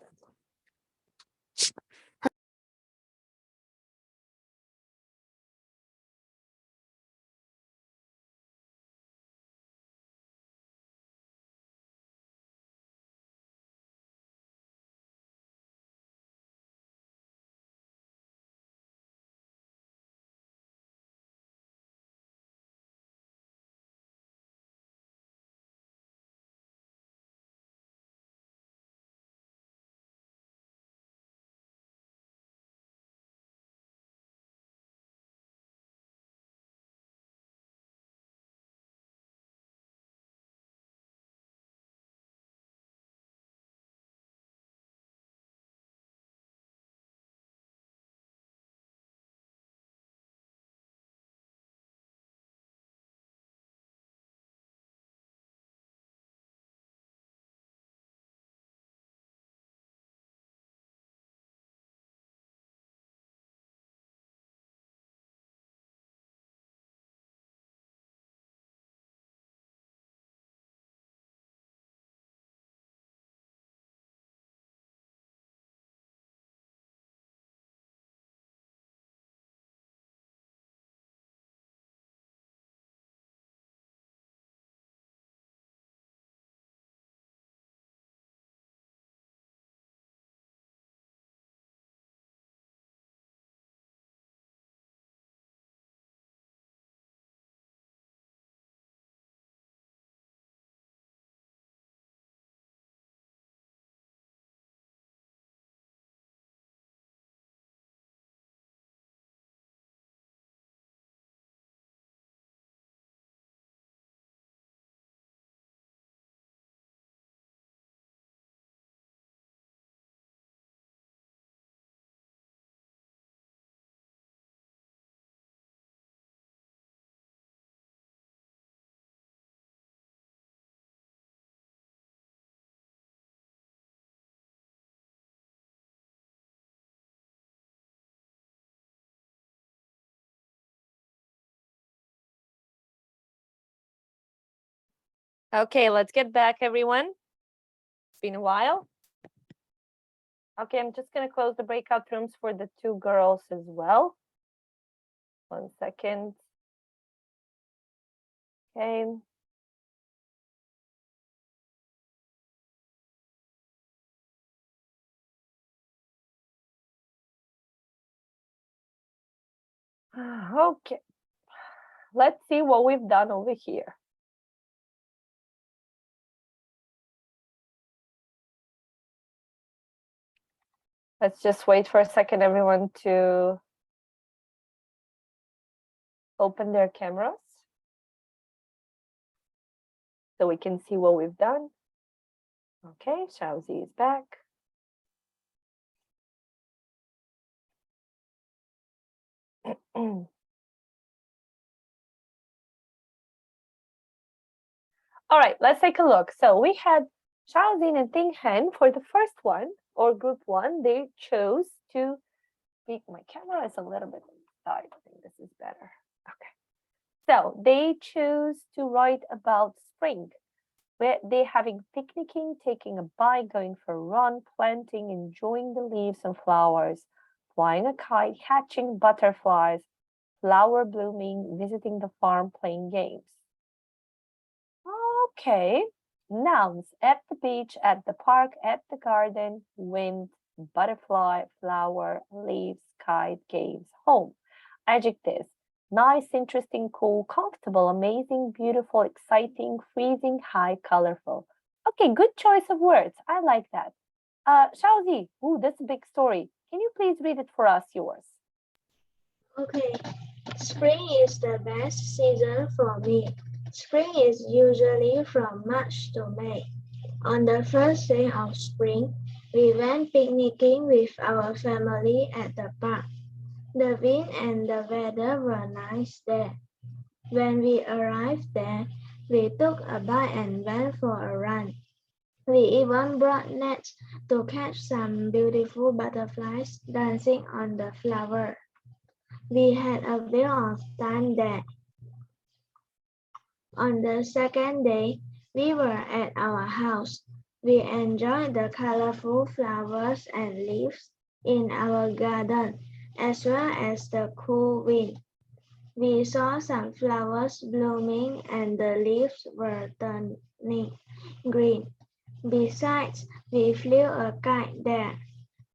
Okay, let's get back, everyone. It's been a while. Okay, I'm just going to close the breakout rooms for the 2 girls as well. 1 second. Okay. Okay. Let's see what we've done over here. Let's just wait for a second, everyone, to open their cameras so we can see what we've done. Okay, Xiaozi is back. All right, let's take a look. So we had Xiaozin and Tinghen for the first one, or group 1. They chose to speak. My camera is a little bit inside. I think this is better. Okay. So they choose to write about spring, where they're having picnicking, taking a bike, going for a run, planting, enjoying the leaves and flowers, flying a kite, hatching butterflies, flower blooming, visiting the farm, playing games. Okay, Nouns: at the beach, at the park, at the garden, wind, butterfly, flower, leaves, kite, games, home. Adjectives: nice, interesting, cool, comfortable, amazing, beautiful, exciting, freezing, high, colorful. Okay, good choice of words. I like that. Xiaozi, ooh, that's a big story. Can you please read it for us, yours?
Okay. Spring is the best season for me. Spring is usually from March to May. On the first day of spring, we went picnicking with our family at the park. The wind and the weather were nice there. When we arrived there, we took a bite and went for a run. We even brought nets to catch some beautiful butterflies dancing on the flower. We had a bit of time there. On the second day, we were at our house. We enjoyed the colorful flowers and leaves in our garden, as well as the cool wind. We saw some flowers blooming and the leaves were turning green. Besides, we flew a kite there.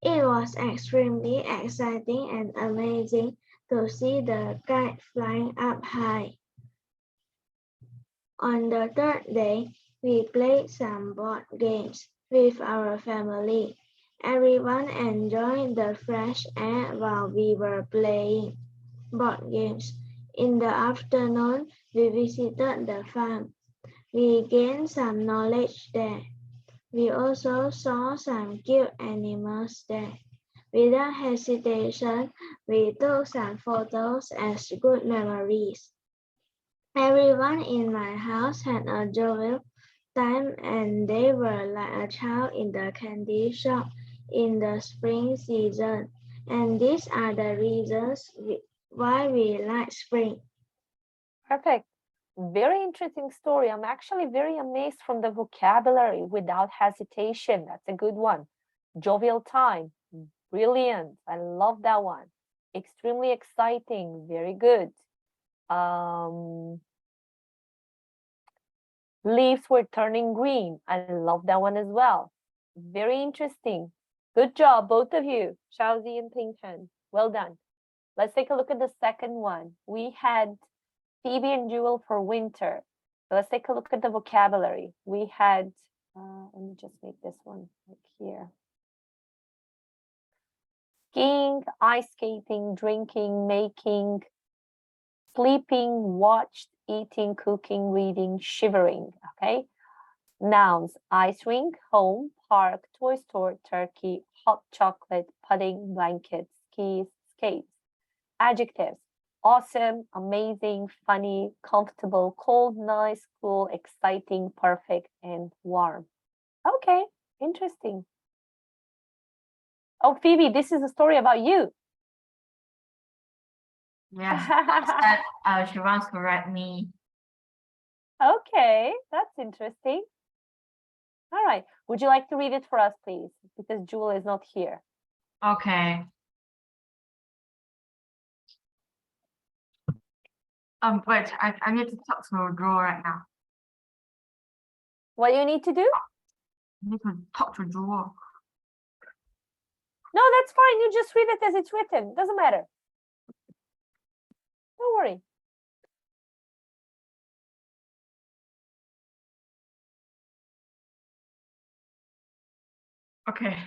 It was extremely exciting and amazing to see the kite flying up high. On the third day, we played some board games with our family. Everyone enjoyed the fresh air while we were playing board games. In the afternoon, we visited the farm. We gained some knowledge there. We also saw some cute animals there. Without hesitation, we took some photos as good memories. Everyone in my house had a joyful time and they were like a child in the candy shop in the spring season. And these are the reasons why we like spring.
Perfect. Very interesting story. I'm actually very amazed from the vocabulary. Without hesitation. That's a good one. Jovial time. Brilliant. I love that one. Extremely exciting. Very good. Leaves were turning green. I love that one as well. Very interesting. Good job, both of you, Xiaozi and Pingchen. Well done. Let's take a look at the second one. We had Phoebe and Jewel for winter. So let's take a look at the vocabulary. We had, let me just make this one like here. Skiing, ice skating, drinking, making, sleeping, watched, eating, cooking, reading, shivering, okay? Nouns: ice rink, home, park, toy store, turkey, hot chocolate, pudding, blanket, skis, skates. Adjectives: awesome, amazing, funny, comfortable, cold, nice, cool, exciting, perfect, and warm. Okay, interesting. Oh, Phoebe, this is a story about you.
Yes, she wants to write me.
Okay, that's interesting. All right, would you like to read it for us, please? Because Jewel is not here.
Okay. Wait, I need to talk to Drew right now.
What do you need to do?
I need to talk to Drew.
No, that's fine. You just read it as it's written. Doesn't matter. Don't worry.
Okay.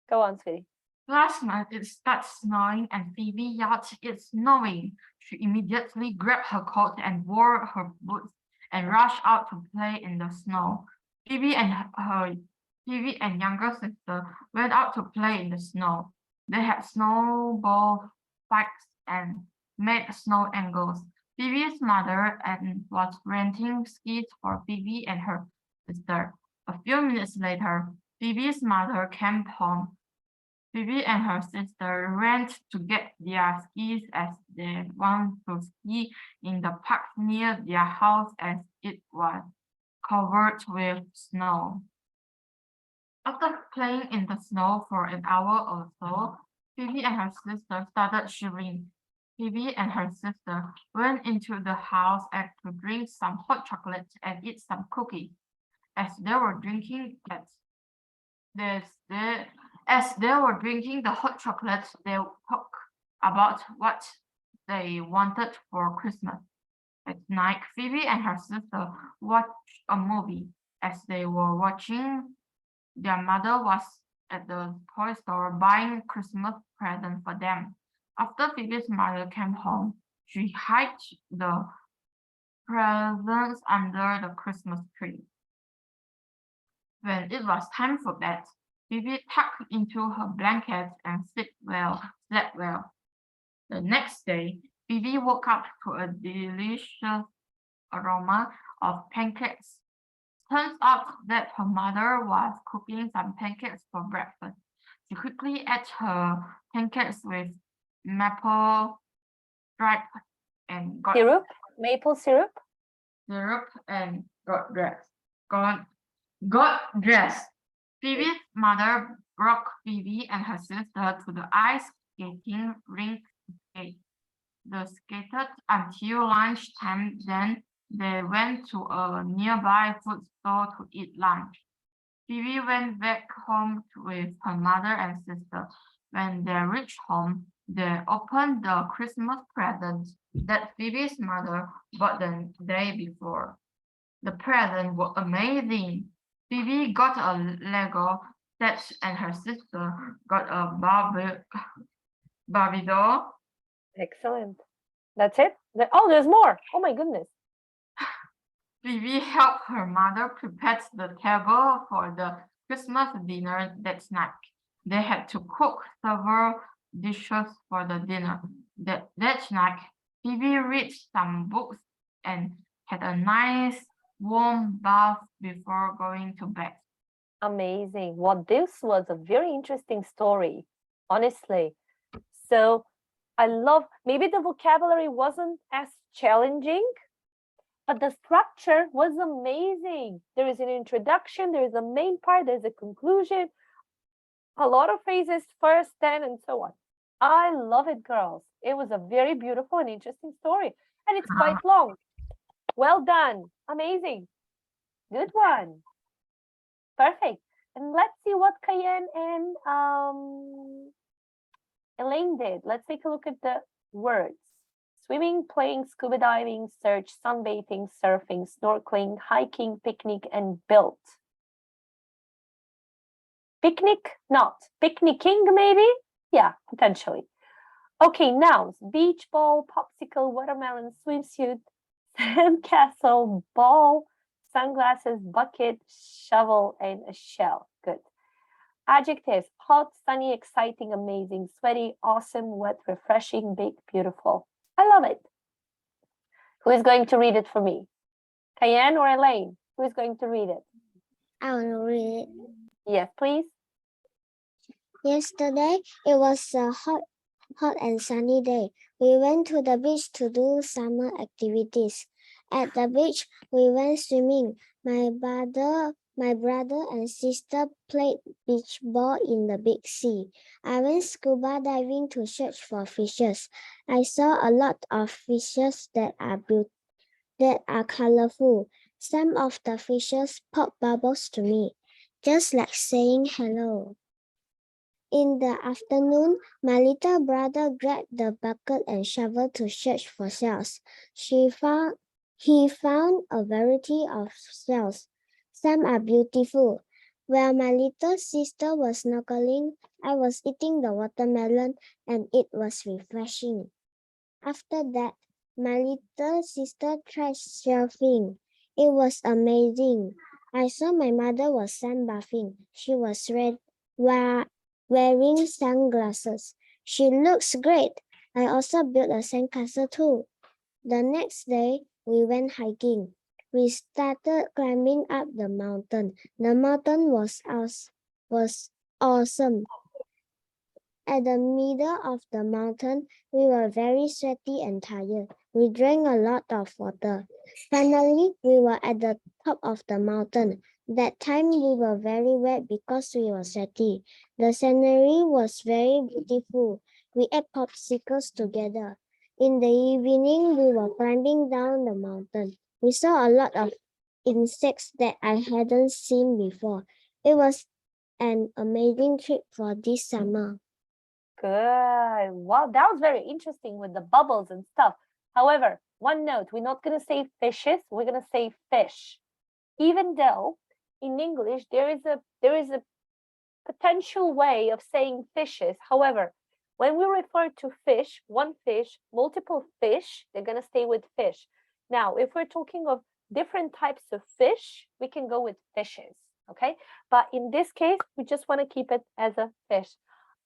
Go on, sweetie.
Last night it started snowing and Phoebe yelled, "It's snowing!" She immediately grabbed her coat and wore her boots and rushed out to play in the snow. Phoebe and younger sister went out to play in the snow. They had snowball fights and made snow angles. Phoebe's mother was renting skis for Phoebe and her sister. A few minutes later, Phoebe's mother came home. Phoebe and her sister ran to get their skis as they wanted to ski in the park near their house as it was covered with snow. After playing in the snow for an hour or so, Phoebe and her sister started shivering. Phoebe and her sister went into the house to drink some hot chocolate and eat some cookies. as they were drinking as they were drinking the hot chocolate, they talked about what they wanted for Christmas. At night, Phoebe and her sister watched a movie. As they were watching, their mother was at the toy store buying Christmas presents for them. After Phoebe's mother came home, she hid the presents under the Christmas tree. When it was time for bed, Phoebe tucked into her blanket and slept well. The next day, Phoebe woke up to a delicious aroma of pancakes. Turns out that her mother was cooking some pancakes for breakfast. She quickly ate her pancakes with maple syrup and
Maple syrup.
and got dressed. Phoebe's mother brought Phoebe and her sister to the ice skating rink to skate. They skated until lunchtime, then they went to a nearby food store to eat lunch. Phoebe went back home with her mother and sister. When they reached home, they opened the Christmas presents that Phoebe's mother bought the day before. The presents were amazing. Phoebe got a Lego set and her sister got a Barbie doll.
Excellent. That's it? Oh, there's more. Oh my goodness.
Phoebe helped her mother prepare the table for the Christmas dinner that night. They had to cook several dishes for the dinner. That night, Phoebe read some books and had a nice warm bath before going to bed.
Amazing. Well, this was a very interesting story, honestly. So I love, maybe the vocabulary wasn't as challenging, but the structure was amazing. There is an introduction, there is a main part, there's a conclusion, a lot of phrases first, then, and so on. I love it, girls. It was a very beautiful and interesting story, and it's quite long. Well done. Amazing. Good one. Perfect. And let's see what Cayenne and Elaine did. Let's take a look at the words. Swimming, playing, scuba diving, search, sunbathing, surfing, snorkeling, hiking, picnic, and built. Picnic, not. Picnicking, maybe? Yeah, potentially. Okay, nouns. Beach ball, popsicle, watermelon, swimsuit, sandcastle, ball, sunglasses, bucket, shovel, and a shell. Good. Adjectives. Hot, sunny, exciting, amazing, sweaty, awesome, wet, refreshing, big, beautiful. I love it. Who is going to read it for me? Cayenne or Elaine? Who is going to read it?
I will read it.
Yes, please.
Yesterday, it was a hot and sunny day. We went to the beach to do summer activities. At the beach, we went swimming. My brother and sister played beach ball in the big sea. I went scuba diving to search for fishes. I saw a lot of fishes that are colorful. Some of the fishes pop bubbles to me, just like saying hello. In the afternoon, my little brother grabbed the bucket and shovel to search for shells. He found a variety of shells. Some are beautiful. While my little sister was snorkeling, I was eating the watermelon and it was refreshing. After that, my little sister tried surfing. It was amazing. I saw my mother was sunbathing. She was wearing sunglasses. She looks great. I also built a sandcastle too. The next day, we went hiking. We started climbing up the mountain. The mountain was awesome. At the middle of the mountain, we were very sweaty and tired. We drank a lot of water. Finally, we were at the top of the mountain. That time we were very wet because we were sweaty. The scenery was very beautiful. We ate popsicles together. In the evening, we were climbing down the mountain. We saw a lot of insects that I hadn't seen before. It was an amazing trip for this summer.
Good. Wow, that was very interesting with the bubbles and stuff. However, one note, we're not going to say fishes, we're going to say fish. Even though in English there is a potential way of saying fishes. However, when we refer to fish, one fish, multiple fish, they're going to stay with fish. Now, if we're talking of different types of fish, we can go with fishes, okay? But in this case, we just want to keep it as a fish.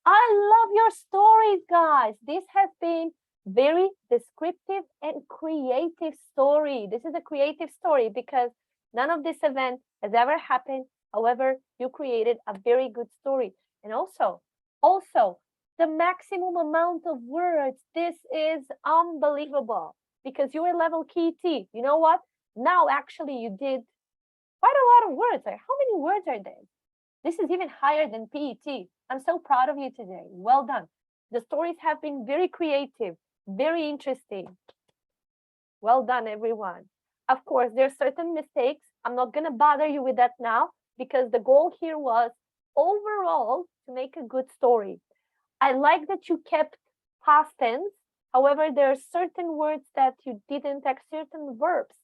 I love your stories, guys. This has been very descriptive and creative story. This is a creative story because none of this event has ever happened. However, you created a very good story. And also, the maximum amount of words. This is unbelievable because you were level KET. You know what? Now, actually, you did quite a lot of words. Like, how many words are there? This is even higher than PET. I'm so proud of you today. Well done. The stories have been very creative, very interesting. Well done, everyone. Of course, there are certain mistakes. I'm not going to bother you with that now because the goal here was overall to make a good story. I like that you kept past tense. However, there are certain words that you didn't, like certain verbs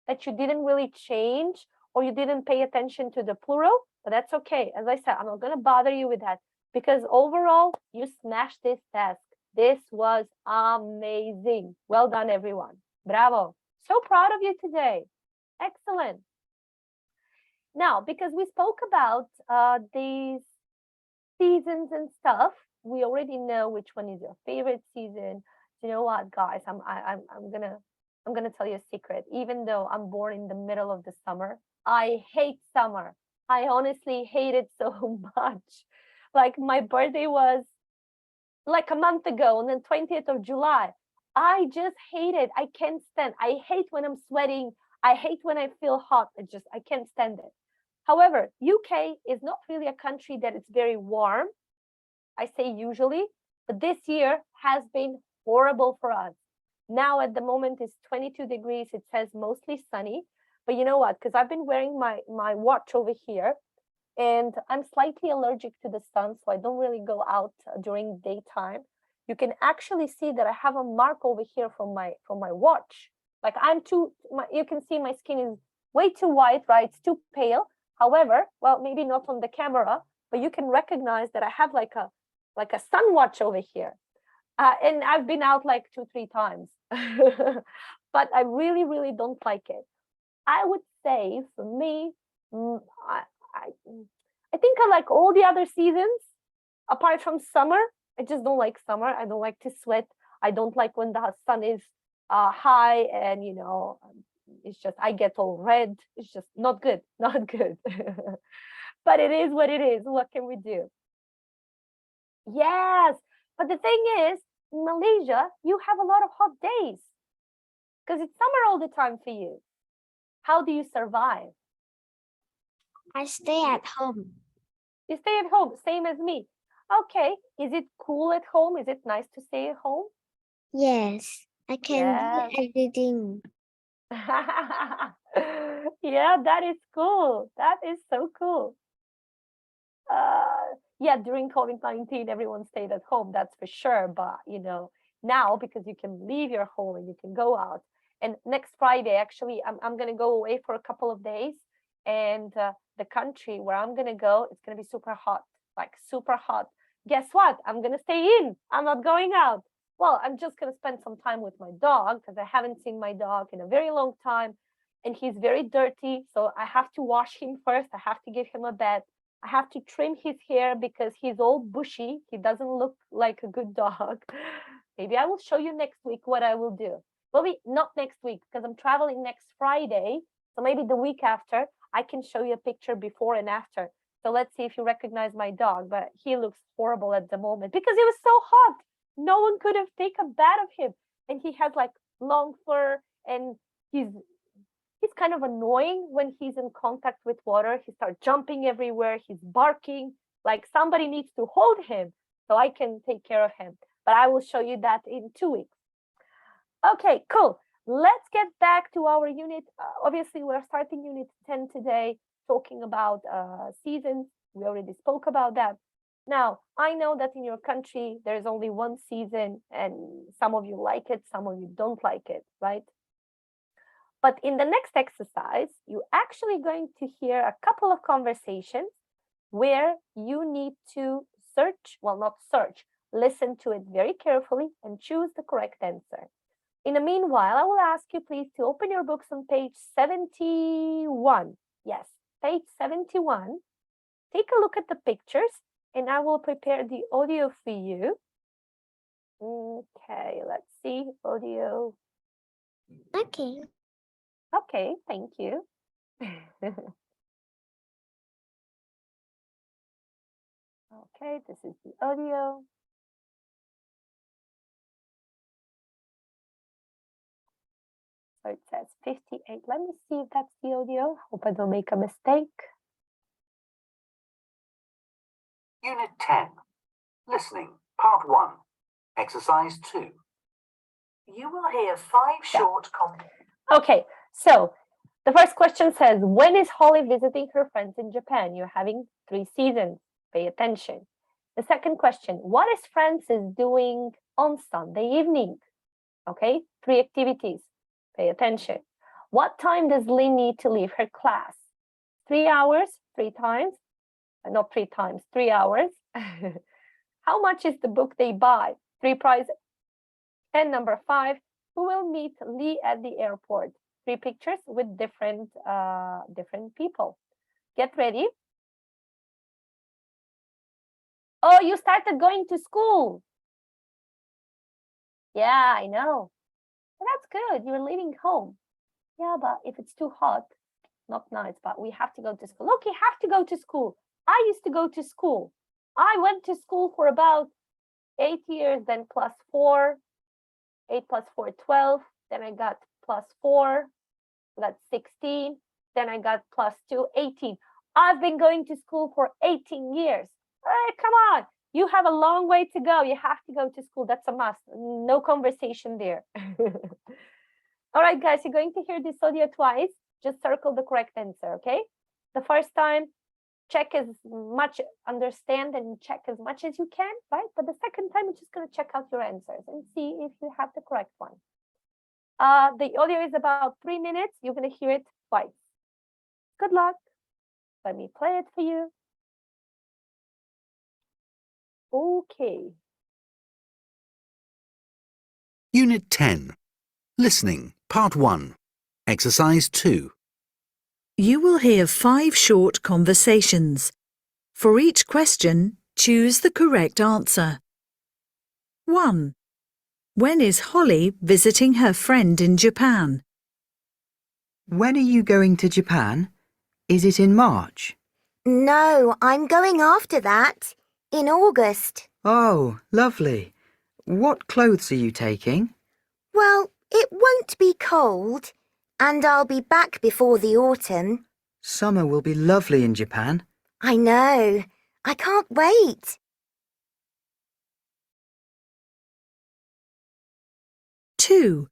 that you didn't really change or you didn't pay attention to the plural, but that's okay. As I said, I'm not going to bother you with that because overall, you smashed this task. This was amazing. Well done, everyone. Bravo. So proud of you today. Excellent. Now, because we spoke about these seasons and stuff, we already know which one is your favorite season. You know what, guys? I'm gonna tell you a secret. Even though I'm born in the middle of the summer, I hate summer. I honestly hate it so much. Like my birthday was like a month ago, and then 20th of July. I just hate it. I can't stand. I hate when I'm sweating. I hate when I feel hot. I can't stand it. However, UK is not really a country that is very warm. I say usually, but this year has been horrible for us. Now at the moment it's 22 degrees. It says mostly sunny, but you know what? Because I've been wearing my watch over here and I'm slightly allergic to the sun, so I don't really go out during daytime. You can actually see that I have a mark over here from my watch. Like you can see my skin is way too white, right? It's too pale. However, well, maybe not on the camera, but you can recognize that I have like a sun watch over here. And I've been out like 2-3 times, but I really, really don't like it. I would say for me, I think I like all the other seasons apart from summer. I just don't like summer. I don't like to sweat. I don't like when the sun is high and, you know, it's just, I get all red. It's just not good, not good. But it is what it is. What can we do? Yes, but the thing is, in Malaysia, you have a lot of hot days because it's summer all the time for you. How do you survive?
I stay at home.
You stay at home, same as me. Okay, is it cool at home? Is it nice to stay at home?
Yes, I can
Yes.
do everything.
Yeah, that is cool. That is so cool. Yeah, during COVID-19, everyone stayed at home, that's for sure. But, you know, now because you can leave your home and you can go out. And next Friday, actually, I'm going to go away for a couple of days. And the country where I'm going to go, it's going to be super hot, like super hot. Guess what? I'm going to stay in. I'm not going out. Well, I'm just going to spend some time with my dog because I haven't seen my dog in a very long time. And he's very dirty. So I have to wash him first. I have to give him a bath. I have to trim his hair because he's all bushy. He doesn't look like a good dog. Maybe I will show you next week what I will do. Maybe not next week because I'm traveling next Friday. So maybe the week after, I can show you a picture before and after. So let's see if you recognize my dog. But he looks horrible at the moment because it was so hot. No one could have taken a bath of him. And he has like long fur and he's kind of annoying when he's in contact with water. He starts jumping everywhere. He's barking like somebody needs to hold him so I can take care of him. But I will show you that in 2 weeks. Okay, cool. let's get back to our unit. Obviously, we're starting unit 10 today, talking about seasons. We already spoke about that. Now, I know that in your country, there's only one season and some of you like it, some of you don't like it, right? But in the next exercise, you're actually going to hear a couple of conversations where you need to search, well, not search, listen to it very carefully and choose the correct answer. In the meanwhile, I will ask you please to open your books on page 71. Yes, page 71. Take a look at the pictures and I will prepare the audio for you. Okay, let's see, audio.
Okay.
Okay, thank you. Okay, this is the audio. So it says 58. Let me see if that's the audio. Hope I don't make a mistake.
Unit 10. Listening. Part 1. Exercise 2. You will hear 5 short
Okay, so the first question says, when is Holly visiting her friends in Japan? You're having 3 seasons. Pay attention. The second question, what is Frances doing on Sunday evening? Okay, 3 activities. Pay attention. What time does Lynn need to leave her class? 3 hours, 3 times. Not 3 times, 3 hours. How much is the book they buy? 3 prizes. And number 5, who will meet Lee at the airport? 3 pictures with different people. Get ready. Oh, you started going to school. Yeah, I know. But that's good. You're leaving home. Yeah, but if it's too hot, not nice, but we have to go to school. Look, you have to go to school. I used to go to school. I went to school for about 8 years, then plus 4. 8 plus 4, 12. Then I got plus 4. That's 16. Then I got plus 2, 18. I've been going to school for 18 years. Hey, come on. You have a long way to go. You have to go to school. That's a must. No conversation there. All right, guys, you're going to hear this audio twice. Just circle the correct answer, okay? The first time, check as much, understand and check as much as you can, right? But the second time, you're just going to check out your answers and see if you have the correct one. The audio is about 3 minutes. You're going to hear it twice. Good luck. Let me play it for you. Okay.
Unit 10. Listening. Part 1. Exercise 2.
You will hear 5 short conversations. For each question, choose the correct answer. 1. When is Holly visiting her friend in Japan?
When are you going to Japan? Is it in March?
No, I'm going after that. In August.
Oh, lovely. What clothes are you taking?
Well, it won't be cold. And I'll be back before the autumn.
Summer will be lovely in Japan.
I know. I can't wait.
2.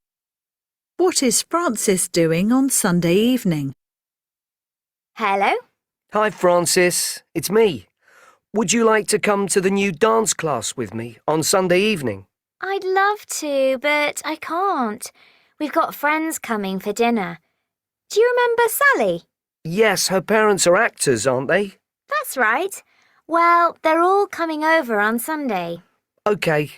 What is Frances doing on Sunday evening?
Hello?
Hi, Francis. It's me. Would you like to come to the new dance class with me on Sunday evening?
I'd love to, but I can't. We've got friends coming for dinner. Do you remember Sally?
Yes, her parents are actors, aren't they?
That's right. Well, they're all coming over on Sunday.
Okay.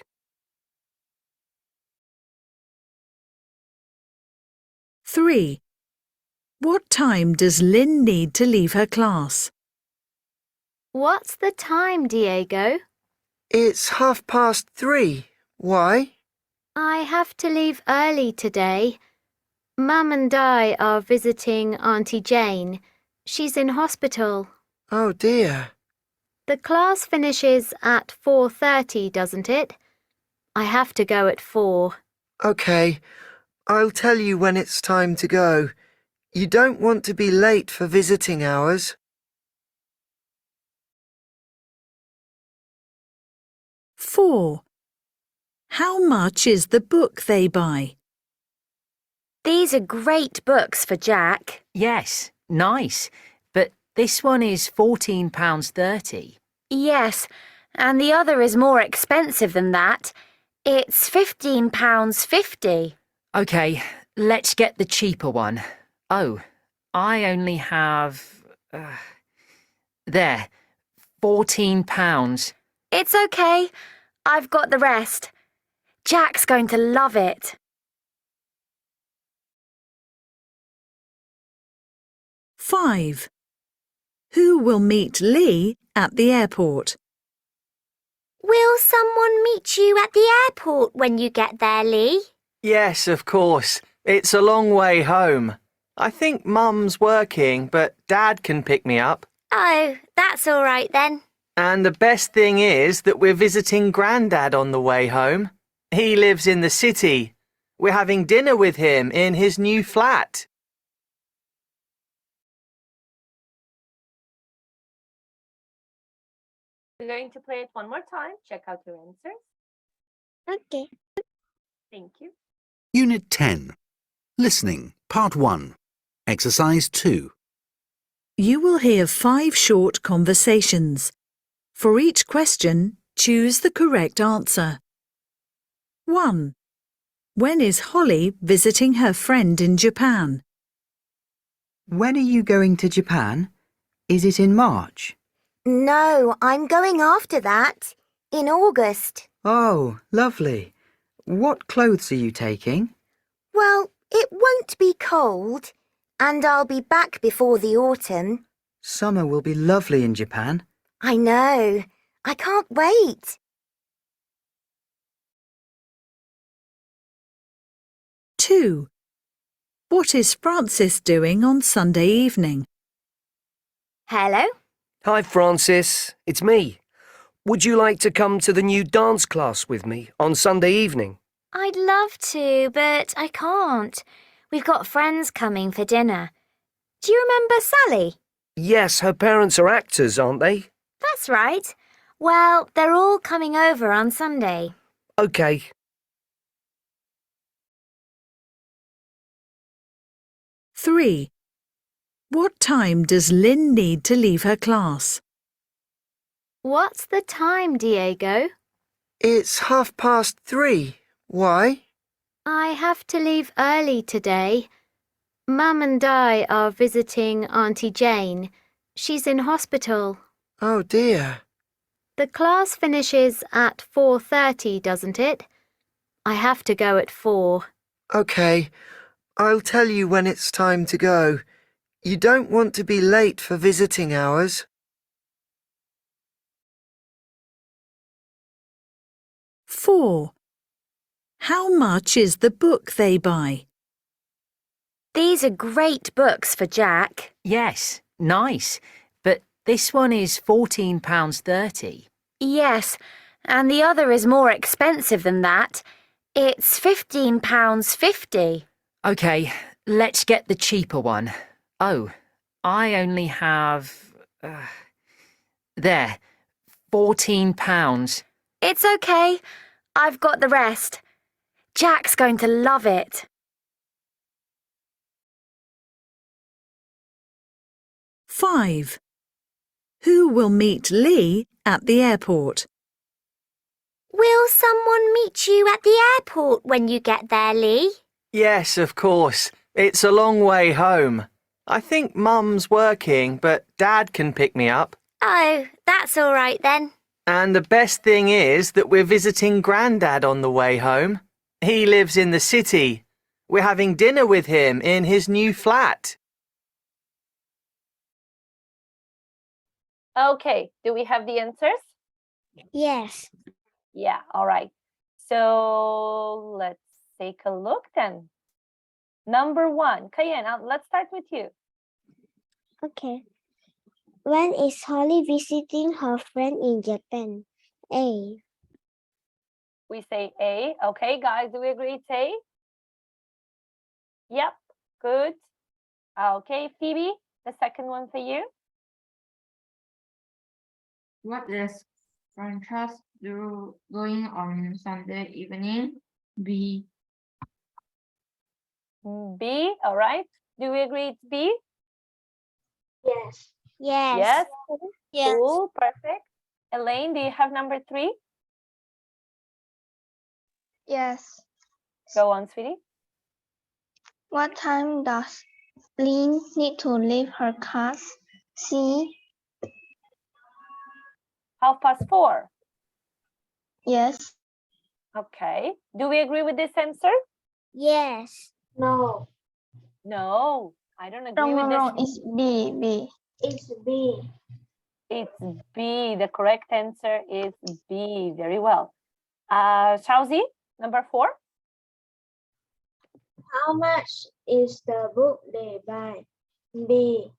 3. What time does Lynn need to leave her class?
What's the time, Diego?
It's 3:30. Why?
I have to leave early today. Mum and I are visiting Auntie Jane. She's in hospital.
Oh dear.
The class finishes at 4:30, doesn't it? I have to go at 4.
Okay, I'll tell you when it's time to go. You don't want to be late for visiting hours.
4. How much is the book they buy?
These are great books for Jack.
Yes, nice. But this one is £14.30.
Yes, and the other is more expensive than that. It's £15.50.
OK, let's get the cheaper one. Oh, I only have... there, £14.
It's okay. I've got the rest. Jack's going to love it.
5. Who will meet Lee at the airport?
Will someone meet you at the airport when you get there, Lee?
Yes, of course. It's a long way home. I think Mum's working, but Dad can pick me up.
Oh, that's all right then.
And the best thing is that we're visiting Grandad on the way home. He lives in the city. We're having dinner with him in his new flat.
We're going to play it one more time. Check out your answers.
Okay.
Thank you.
Unit 10. Listening, Part 1. Exercise 2.
You will hear 5 short conversations. For each question, choose the correct answer. 1. When is Holly visiting her friend in Japan?
When are you going to Japan? Is it in March?
No, I'm going after that. In August.
Oh, lovely. What clothes are you taking?
Well, it won't be cold. And I'll be back before the autumn.
Summer will be lovely in Japan.
I know. I can't wait.
2. What is Francis doing on Sunday evening?
Hello?
Hi, Francis. It's me. Would you like to come to the new dance class with me on Sunday evening?
I'd love to, but I can't. We've got friends coming for dinner. Do you remember Sally?
Yes, her parents are actors, aren't they?
That's right. Well, they're all coming over on Sunday.
OK.
3. What time does Lynn need to leave her class?
What's the time, Diego?
It's 3:30. Why?
I have to leave early today. Mum and I are visiting Auntie Jane. She's in hospital.
Oh dear.
The class finishes at 4:30, doesn't it? I have to go at 4.
OK, I'll tell you when it's time to go. You don't want to be late for visiting hours.
4. How much is the book they buy?
These are great books for Jack.
Yes, nice. But this one is £14.30.
Yes, and the other is more expensive than that. It's £15.50.
OK, let's get the cheaper one. Oh, I only have... there, £14.
It's okay. I've got the rest. Jack's going to love it.
5. Who will meet Lee at the airport?
Will someone meet you at the airport when you get there, Lee?
Yes, of course. It's a long way home. I think Mum's working, but Dad can pick me up.
Oh, that's all right then.
And the best thing is that we're visiting Grandad on the way home. He lives in the city. We're having dinner with him in his new flat.
Okay, do we have the answers?
Yes.
Yeah, all right. So let's take a look then. Number 1, Cayenne, let's start with you.
Okay. When is Holly visiting her friend in Japan? A.
We say A. Okay, guys, do we agree it's A? Yep, good. Okay, Phoebe, the second one for you.
What is Frances doing on Sunday evening? B.
B, all right. Do we agree it's B?
Yes.
Yes.
Yes.
Cool, perfect. Elaine, do you have number 3?
Yes.
Go on, sweetie.
What time does Lynn need to leave her class? C.
4:30.
Yes.
Okay. Do we agree with this answer?
Yes.
No.
No, I don't agree
Wrong,
with
wrong,
this.
wrong. It's B. B.
It's B.
It's B. The correct answer is B. Very well. Shauzi, number 4.
How much is the book they buy? B.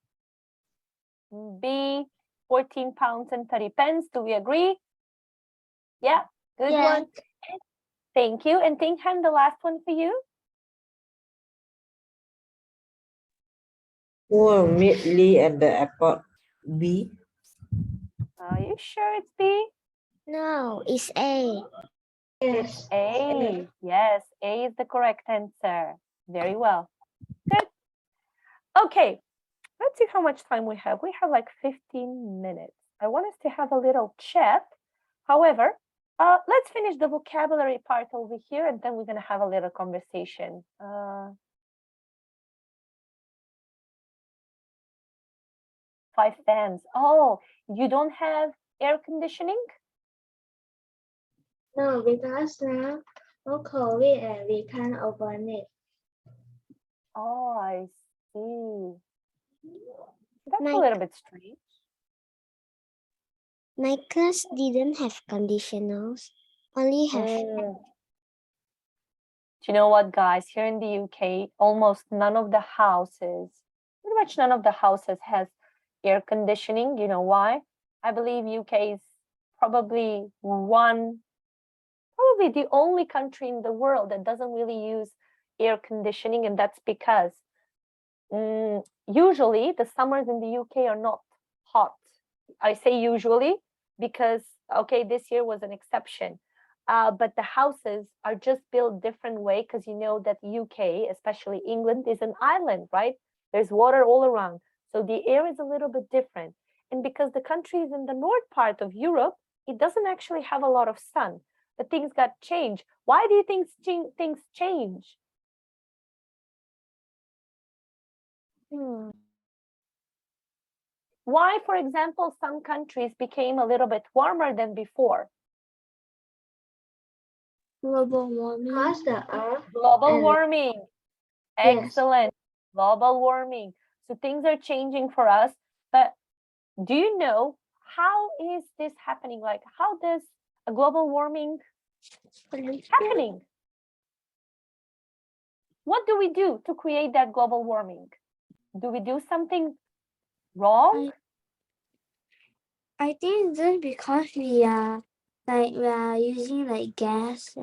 B, 14 pounds and 30 pence. Do we agree? Yeah, good
Yes.
one. Thank you. And Ting Han, the last one for you.
Who will meet Lee at the airport? B.
Are you sure it's B?
No, it's A.
Yes.
A. Yes, A is the correct answer. Very well. Good. Okay, let's see how much time we have. We have like 15 minutes. I want us to have a little chat. However, let's finish the vocabulary part over here, and then we're going to have a little conversation. 5 fans. Oh, you don't have air conditioning?
No, because now no COVID and we can't open it.
Oh, I see. That's
My-
a little bit strange.
My class didn't have conditionals, only have
Do you know what, guys? Here in the UK, almost none of the houses, pretty much none of the houses has air conditioning. You know why? I believe UK is probably the only country in the world that doesn't really use air conditioning, and that's because usually the summers in the UK are not hot. I say usually because, okay, this year was an exception. But the houses are just built different way because you know that UK, especially England, is an island, right? There's water all around. So the air is a little bit different. And because the country is in the north part of Europe, it doesn't actually have a lot of sun. But things got changed. Why do you think things change? Why, for example, some countries became a little bit warmer than before?
global warming.
Because the earth
Global
and-
warming.
Yes.
Excellent. Global warming. So things are changing for us. But do you know how is this happening? Like, how does a global warming happening? What do we do to create that global warming? Do we do something wrong?
I think just because we are using like gas,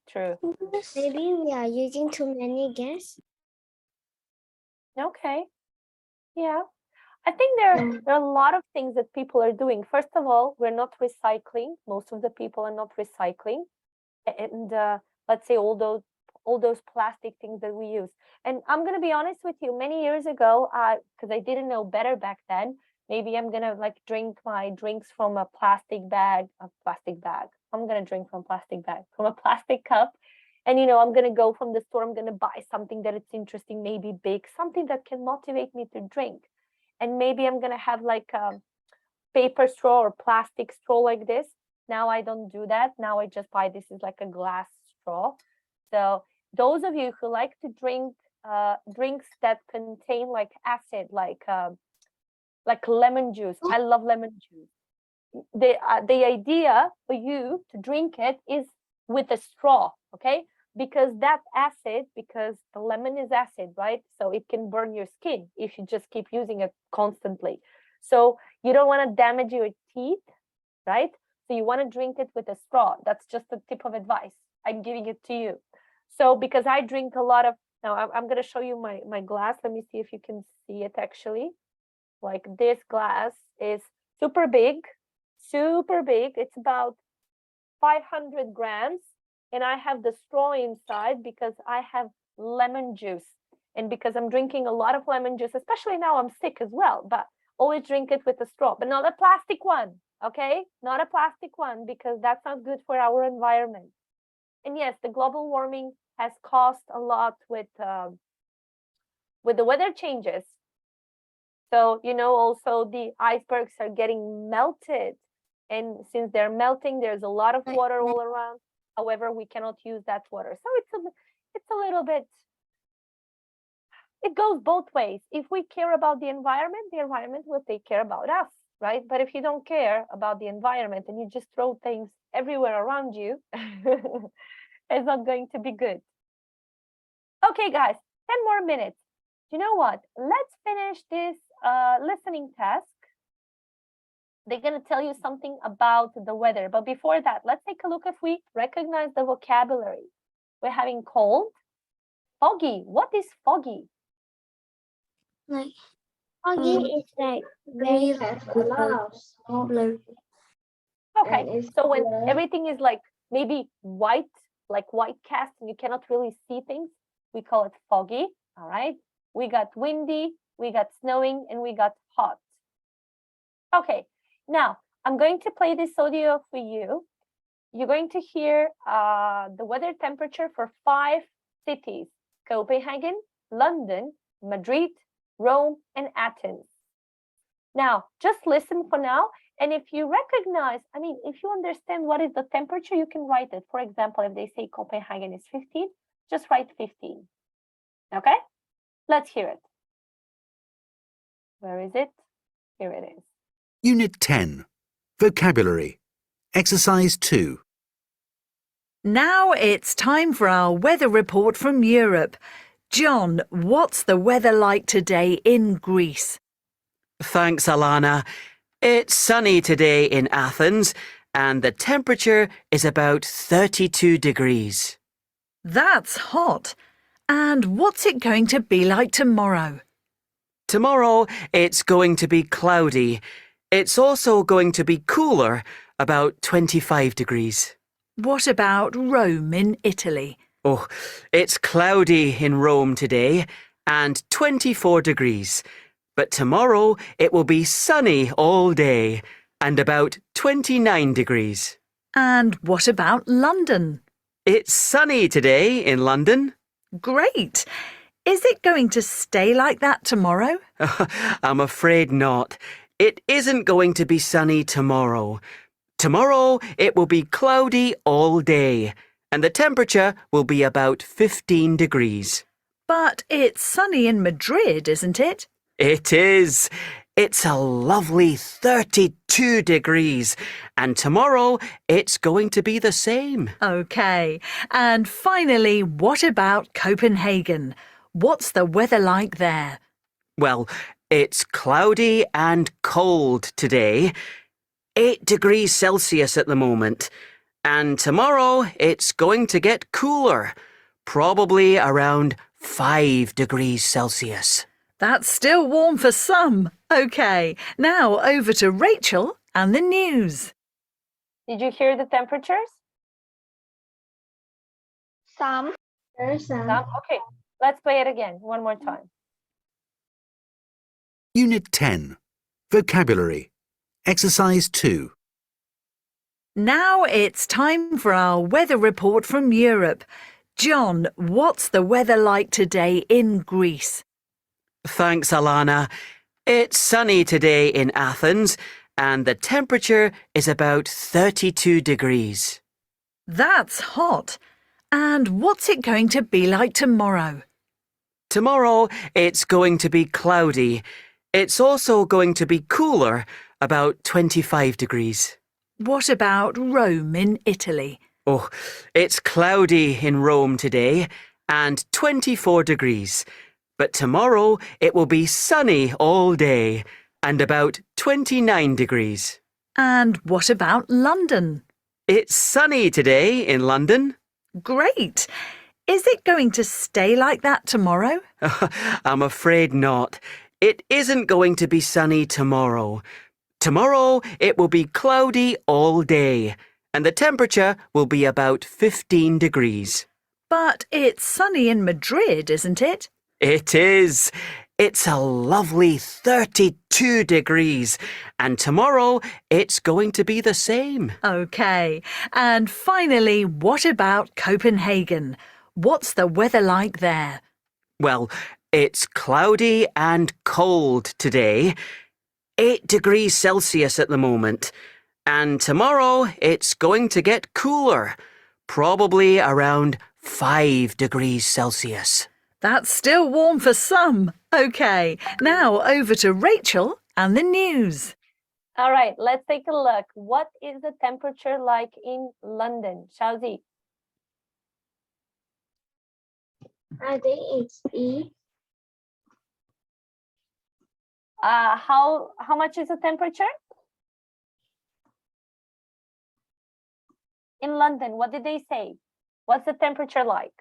True.
Maybe we are using too many gas.
Okay. Yeah. I think there are a lot of things that people are doing. First of all, we're not recycling. Most of the people are not recycling. And let's say all those plastic things that we use. And I'm gonna be honest with you, many years ago, because I didn't know better back then, maybe I'm gonna like drink my drinks from a plastic bag. I'm gonna drink from a plastic cup. And I'm gonna go from the store, I'm gonna buy something that it's interesting, maybe big, something that can motivate me to drink. And maybe I'm gonna have like a paper straw or plastic straw like this. Now I don't do that. Now I just buy this is like a glass straw. So those of you who like to drink drinks that contain like acid, like lemon juice. I love lemon juice. The idea for you to drink it is with a straw, okay? Because that acid, because the lemon is acid, right? So it can burn your skin if you just keep using it constantly. So you don't want to damage your teeth, right? So you want to drink it with a straw. That's just a tip of advice. I'm giving it to you. So because I drink a lot of, now I'm going to show you my glass. Let me see if you can see it actually. Like this glass is super big. It's about 500 grams. and I have the straw inside because I have lemon juice. And because I'm drinking a lot of lemon juice, especially now I'm sick as well, but always drink it with a straw, but not a plastic one, okay? Not a plastic one, because that's not good for our environment. And yes, the global warming has caused a lot with the weather changes. So, you know, also the icebergs are getting melted. And since they're melting, there's a lot of water all around. However, we cannot use that water. So it's a little bit, it goes both ways. If we care about the environment will take care about us, right? But if you don't care about the environment and you just throw things everywhere around you, it's not going to be good. Okay, guys, 10 more minutes. You know what? Let's finish this listening task. They're going to tell you something about the weather. But before that, let's take a look if we recognize the vocabulary. We're having cold, foggy. What is foggy?
Like foggy is like very
have a lot of smoke.
Okay, so when everything is like maybe white, like white cast, and you cannot really see things, we call it foggy, all right? We got windy, we got snowing, and we got hot. Okay, now I'm going to play this audio for you. You're going to hear the weather temperature for 5 cities: Copenhagen, London, Madrid, Rome, and Athens. Now, just listen for now. And if you recognize, I mean, if you understand what is the temperature, you can write it. For example, if they say Copenhagen is 15, just write 15. Okay? Let's hear it. Where is it? Here it is.
Unit 10. Vocabulary. Exercise 2.
Now it's time for our weather report from Europe. John, what's the weather like today in Greece?
Thanks, Alana. It's sunny today in Athens, and the temperature is about 32 degrees.
That's hot. And what's it going to be like tomorrow?
Tomorrow, it's going to be cloudy. It's also going to be cooler, about 25 degrees.
What about Rome in Italy?
Oh, it's cloudy in Rome today and 24 degrees. But tomorrow it will be sunny all day and about 29 degrees.
And what about London?
It's sunny today in London.
Great. Is it going to stay like that tomorrow?
I'm afraid not. It isn't going to be sunny tomorrow. Tomorrow it will be cloudy all day, and the temperature will be about 15 degrees.
But it's sunny in Madrid, isn't it?
It is. It's a lovely 32 degrees, and tomorrow it's going to be the same.
OK. And finally, what about Copenhagen? What's the weather like there?
Well, it's cloudy and cold today. 8 degrees Celsius at the moment. And tomorrow it's going to get cooler, probably around 5 degrees Celsius.
That's still warm for some. OK, now over to Rachel and the news.
Did you hear the temperatures?
Some.
Some? Okay, let's play it again one more time.
Unit 10. Vocabulary. Exercise 2.
Now it's time for our weather report from Europe. John, what's the weather like today in Greece?
Thanks, Alana. It's sunny today in Athens, and the temperature is about 32 degrees.
That's hot. And what's it going to be like tomorrow?
Tomorrow it's going to be cloudy. It's also going to be cooler, about 25 degrees.
What about Rome in Italy?
Oh, it's cloudy in Rome today and 24 degrees. But tomorrow it will be sunny all day and about 29 degrees.
And what about London?
It's sunny today in London.
Great. Is it going to stay like that tomorrow?
I'm afraid not. It isn't going to be sunny tomorrow. Tomorrow it will be cloudy all day, and the temperature will be about 15 degrees.
But it's sunny in Madrid, isn't it?
It is. It's a lovely 32 degrees, and tomorrow it's going to be the same.
OK. And finally, what about Copenhagen? What's the weather like there?
Well, it's cloudy and cold today. 8 degrees Celsius at the moment. And tomorrow it's going to get cooler, probably around 5 degrees Celsius.
That's still warm for some. OK, now over to Rachel and the news.
All right, let's take a look. What is the temperature like in London? Xiaozi?
I think it's E.
How much is the temperature? In London, what did they say? What's the temperature like?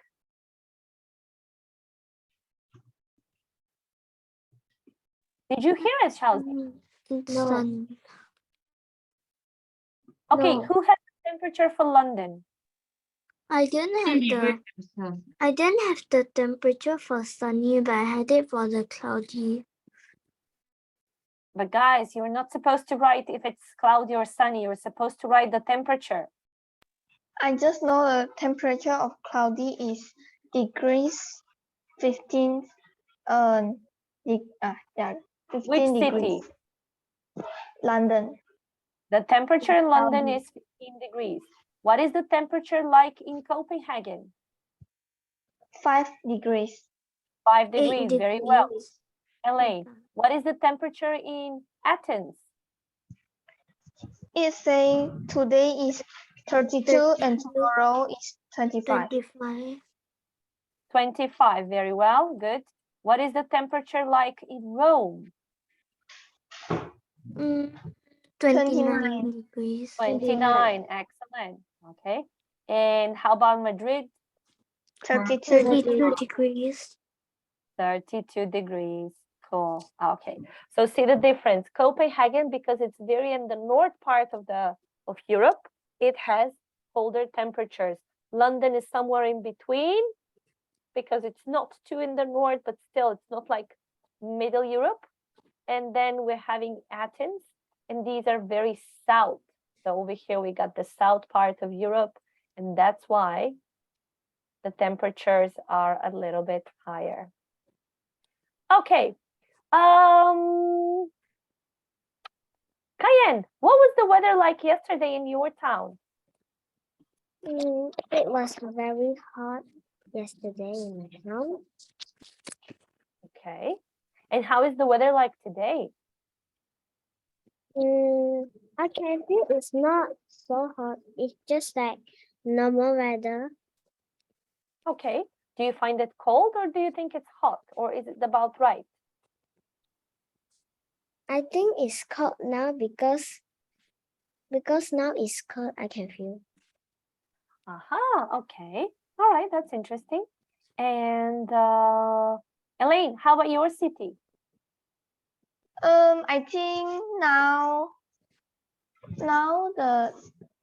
Did you hear us, Xiaozi?
Sun.
Okay,
No.
who has the temperature for London?
I didn't have the temperature for sunny, but I had it for the cloudy.
But guys, you're not supposed to write if it's cloudy or sunny. You're supposed to write the temperature.
I just know the temperature of cloudy is degrees 15. 15
Which
degrees.
city?
London.
The temperature in London is 15 degrees. What is the temperature like in Copenhagen?
5 degrees.
5 degrees, very well. Elaine, what is the temperature in Athens?
It says today is 32 and tomorrow is 25.
25, very well, good. What is the temperature like in Rome?
29 degrees.
29, excellent. Okay. And how about Madrid?
32
degrees.
32 degrees. Cool. Okay. So see the difference. Copenhagen, because it's very in the north part of Europe, it has colder temperatures. London is somewhere in between because it's not too in the north, but still it's not like middle Europe. And then we're having Athens, and these are very south. So over here we got the south part of Europe, and that's why the temperatures are a little bit higher. Okay. Cayenne, what was the weather like yesterday in your town?
It was very hot yesterday in my town.
Okay. And how is the weather like today?
I can feel it's not so hot. It's just like normal weather.
Okay. Do you find it cold or do you think it's hot, or is it about right?
I think it's cold now because now it's cold. I can feel.
Aha, okay. All right, that's interesting. And Elaine, how about your city?
I think now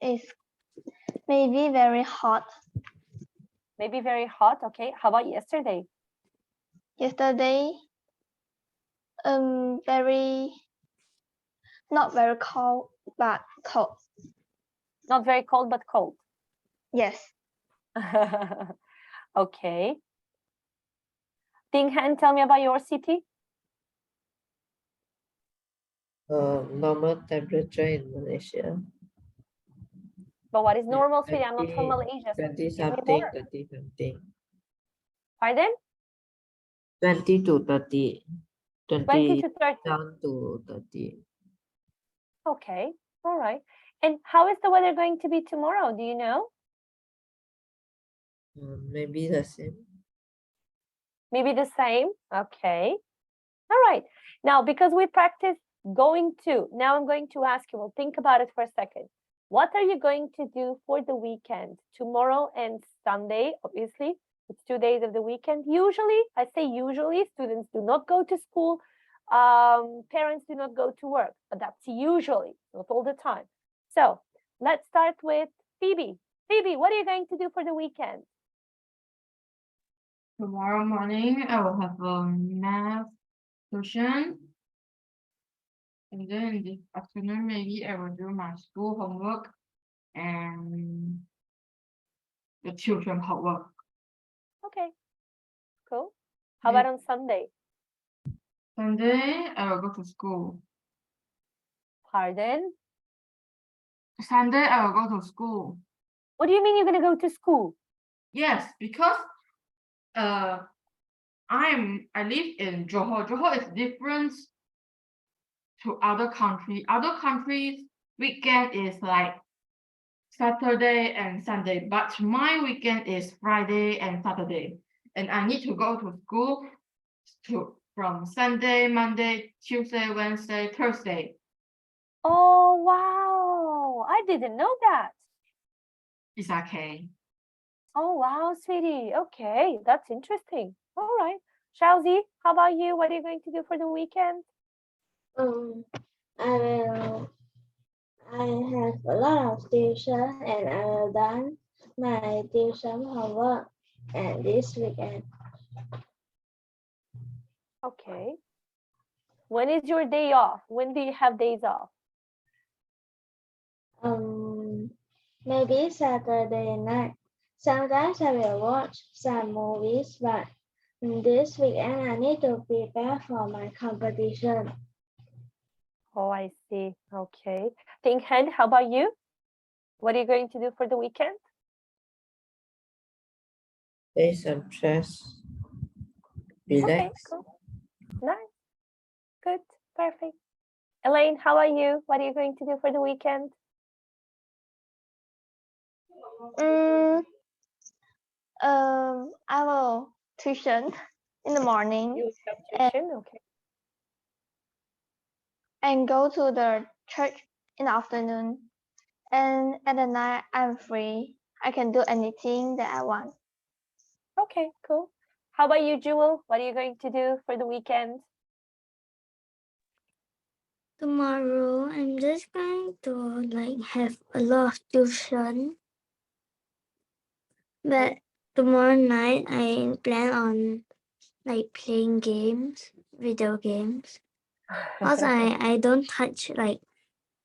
it's maybe very hot.
Maybe very hot, okay. How about yesterday?
Yesterday, not very cold, but cold.
Not very cold, but cold.
Yes.
Okay. Ting Han, tell me about your city.
Normal temperature in Malaysia.
But what is normal, sweetie? I'm not from Malaysia.
20 something, 30 something.
Pardon?
20 to 30.
20 to 30.
Down to 30.
Okay, all right. And how is the weather going to be tomorrow? Do you know?
Maybe the same.
Maybe the same. Okay. All right. Now, because we practice going to, now I'm going to ask you, well, think about it for a second. What are you going to do for the weekend? Tomorrow and Sunday, obviously, it's 2 days of the weekend. Usually, I say usually, students do not go to school. Parents do not go to work, but that's usually, not all the time. So let's start with Phoebe. Phoebe, what are you going to do for the weekend?
Tomorrow morning, I will have a math tuition. And then in the afternoon, maybe I will do my school homework and the children homework.
Okay, cool. How about on Sunday?
Sunday, I will go to school.
Pardon?
Sunday, I will go to school.
What do you mean you're going to go to school?
Yes, because I live in Johor. Johor is different to other countries. Other countries weekend is like Saturday and Sunday, but my weekend is Friday and Saturday, and I need to go to school from Sunday, Monday, Tuesday, Wednesday, Thursday.
Oh, wow. I didn't know that.
It's okay.
Oh, wow, sweetie. Okay, that's interesting. All right. Shauzi, how about you? What are you going to do for the weekend?
I have a lot of tuition and I will done my tuition homework and this weekend.
Okay. When is your day off? When do you have days off?
Maybe Saturday night. Sometimes I will watch some movies, but this weekend I need to prepare for my competition.
Oh, I see. Okay. Think Hen, how about you? What are you going to do for the weekend?
Take some stress. Relax.
Okay, cool. Nice. Good. Perfect. Elaine, how are you? What are you going to do for the weekend?
I will tuition in the morning.
You have tuition, okay.
And go to the church in the afternoon. And at the night, I'm free. I can do anything that I want.
Okay, cool. How about you, Jewel? What are you going to do for the weekend?
Tomorrow, I'm just going to have a lot of tuition. But tomorrow night, I plan on playing games, video games. Also, I don't touch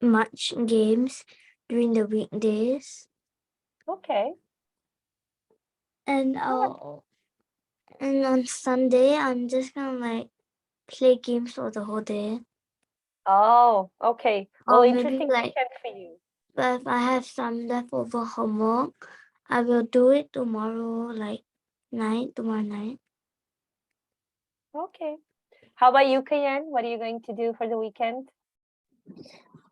much games during the weekdays.
Okay.
And on Sunday, I'm just gonna play games for the whole day.
Oh, okay. Well,
Or
interesting
maybe
weekend for you.
but if I have some leftover homework, I will do it tomorrow night.
Okay. How about you, Kayan? What are you going to do for the weekend?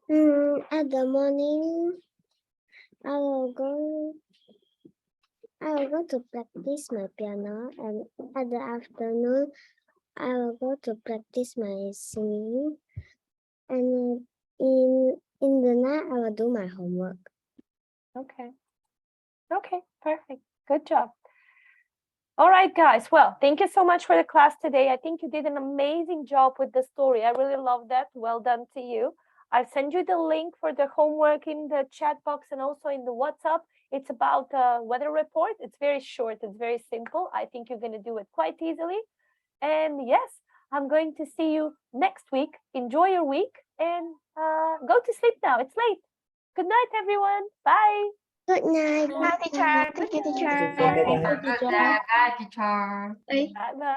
At the morning, I will go to practice my piano, and at the afternoon, I will go to practice my singing, and in the night, I will do my homework.
Okay. Okay, perfect. Good job. All right, guys. Well, thank you so much for the class today. I think you did an amazing job with the story. I really love that. Well done to you. I'll send you the link for the homework in the chat box and also in the WhatsApp. It's about a weather report. It's very short. It's very simple. I think you're going to do it quite easily. And yes, I'm going to see you next week. Enjoy your week and go to sleep now. It's late. Good night, everyone. Bye.
Good night.
Hi, teacher. Thank you, teacher.
Bye, teacher.
Bye.
Bye-bye.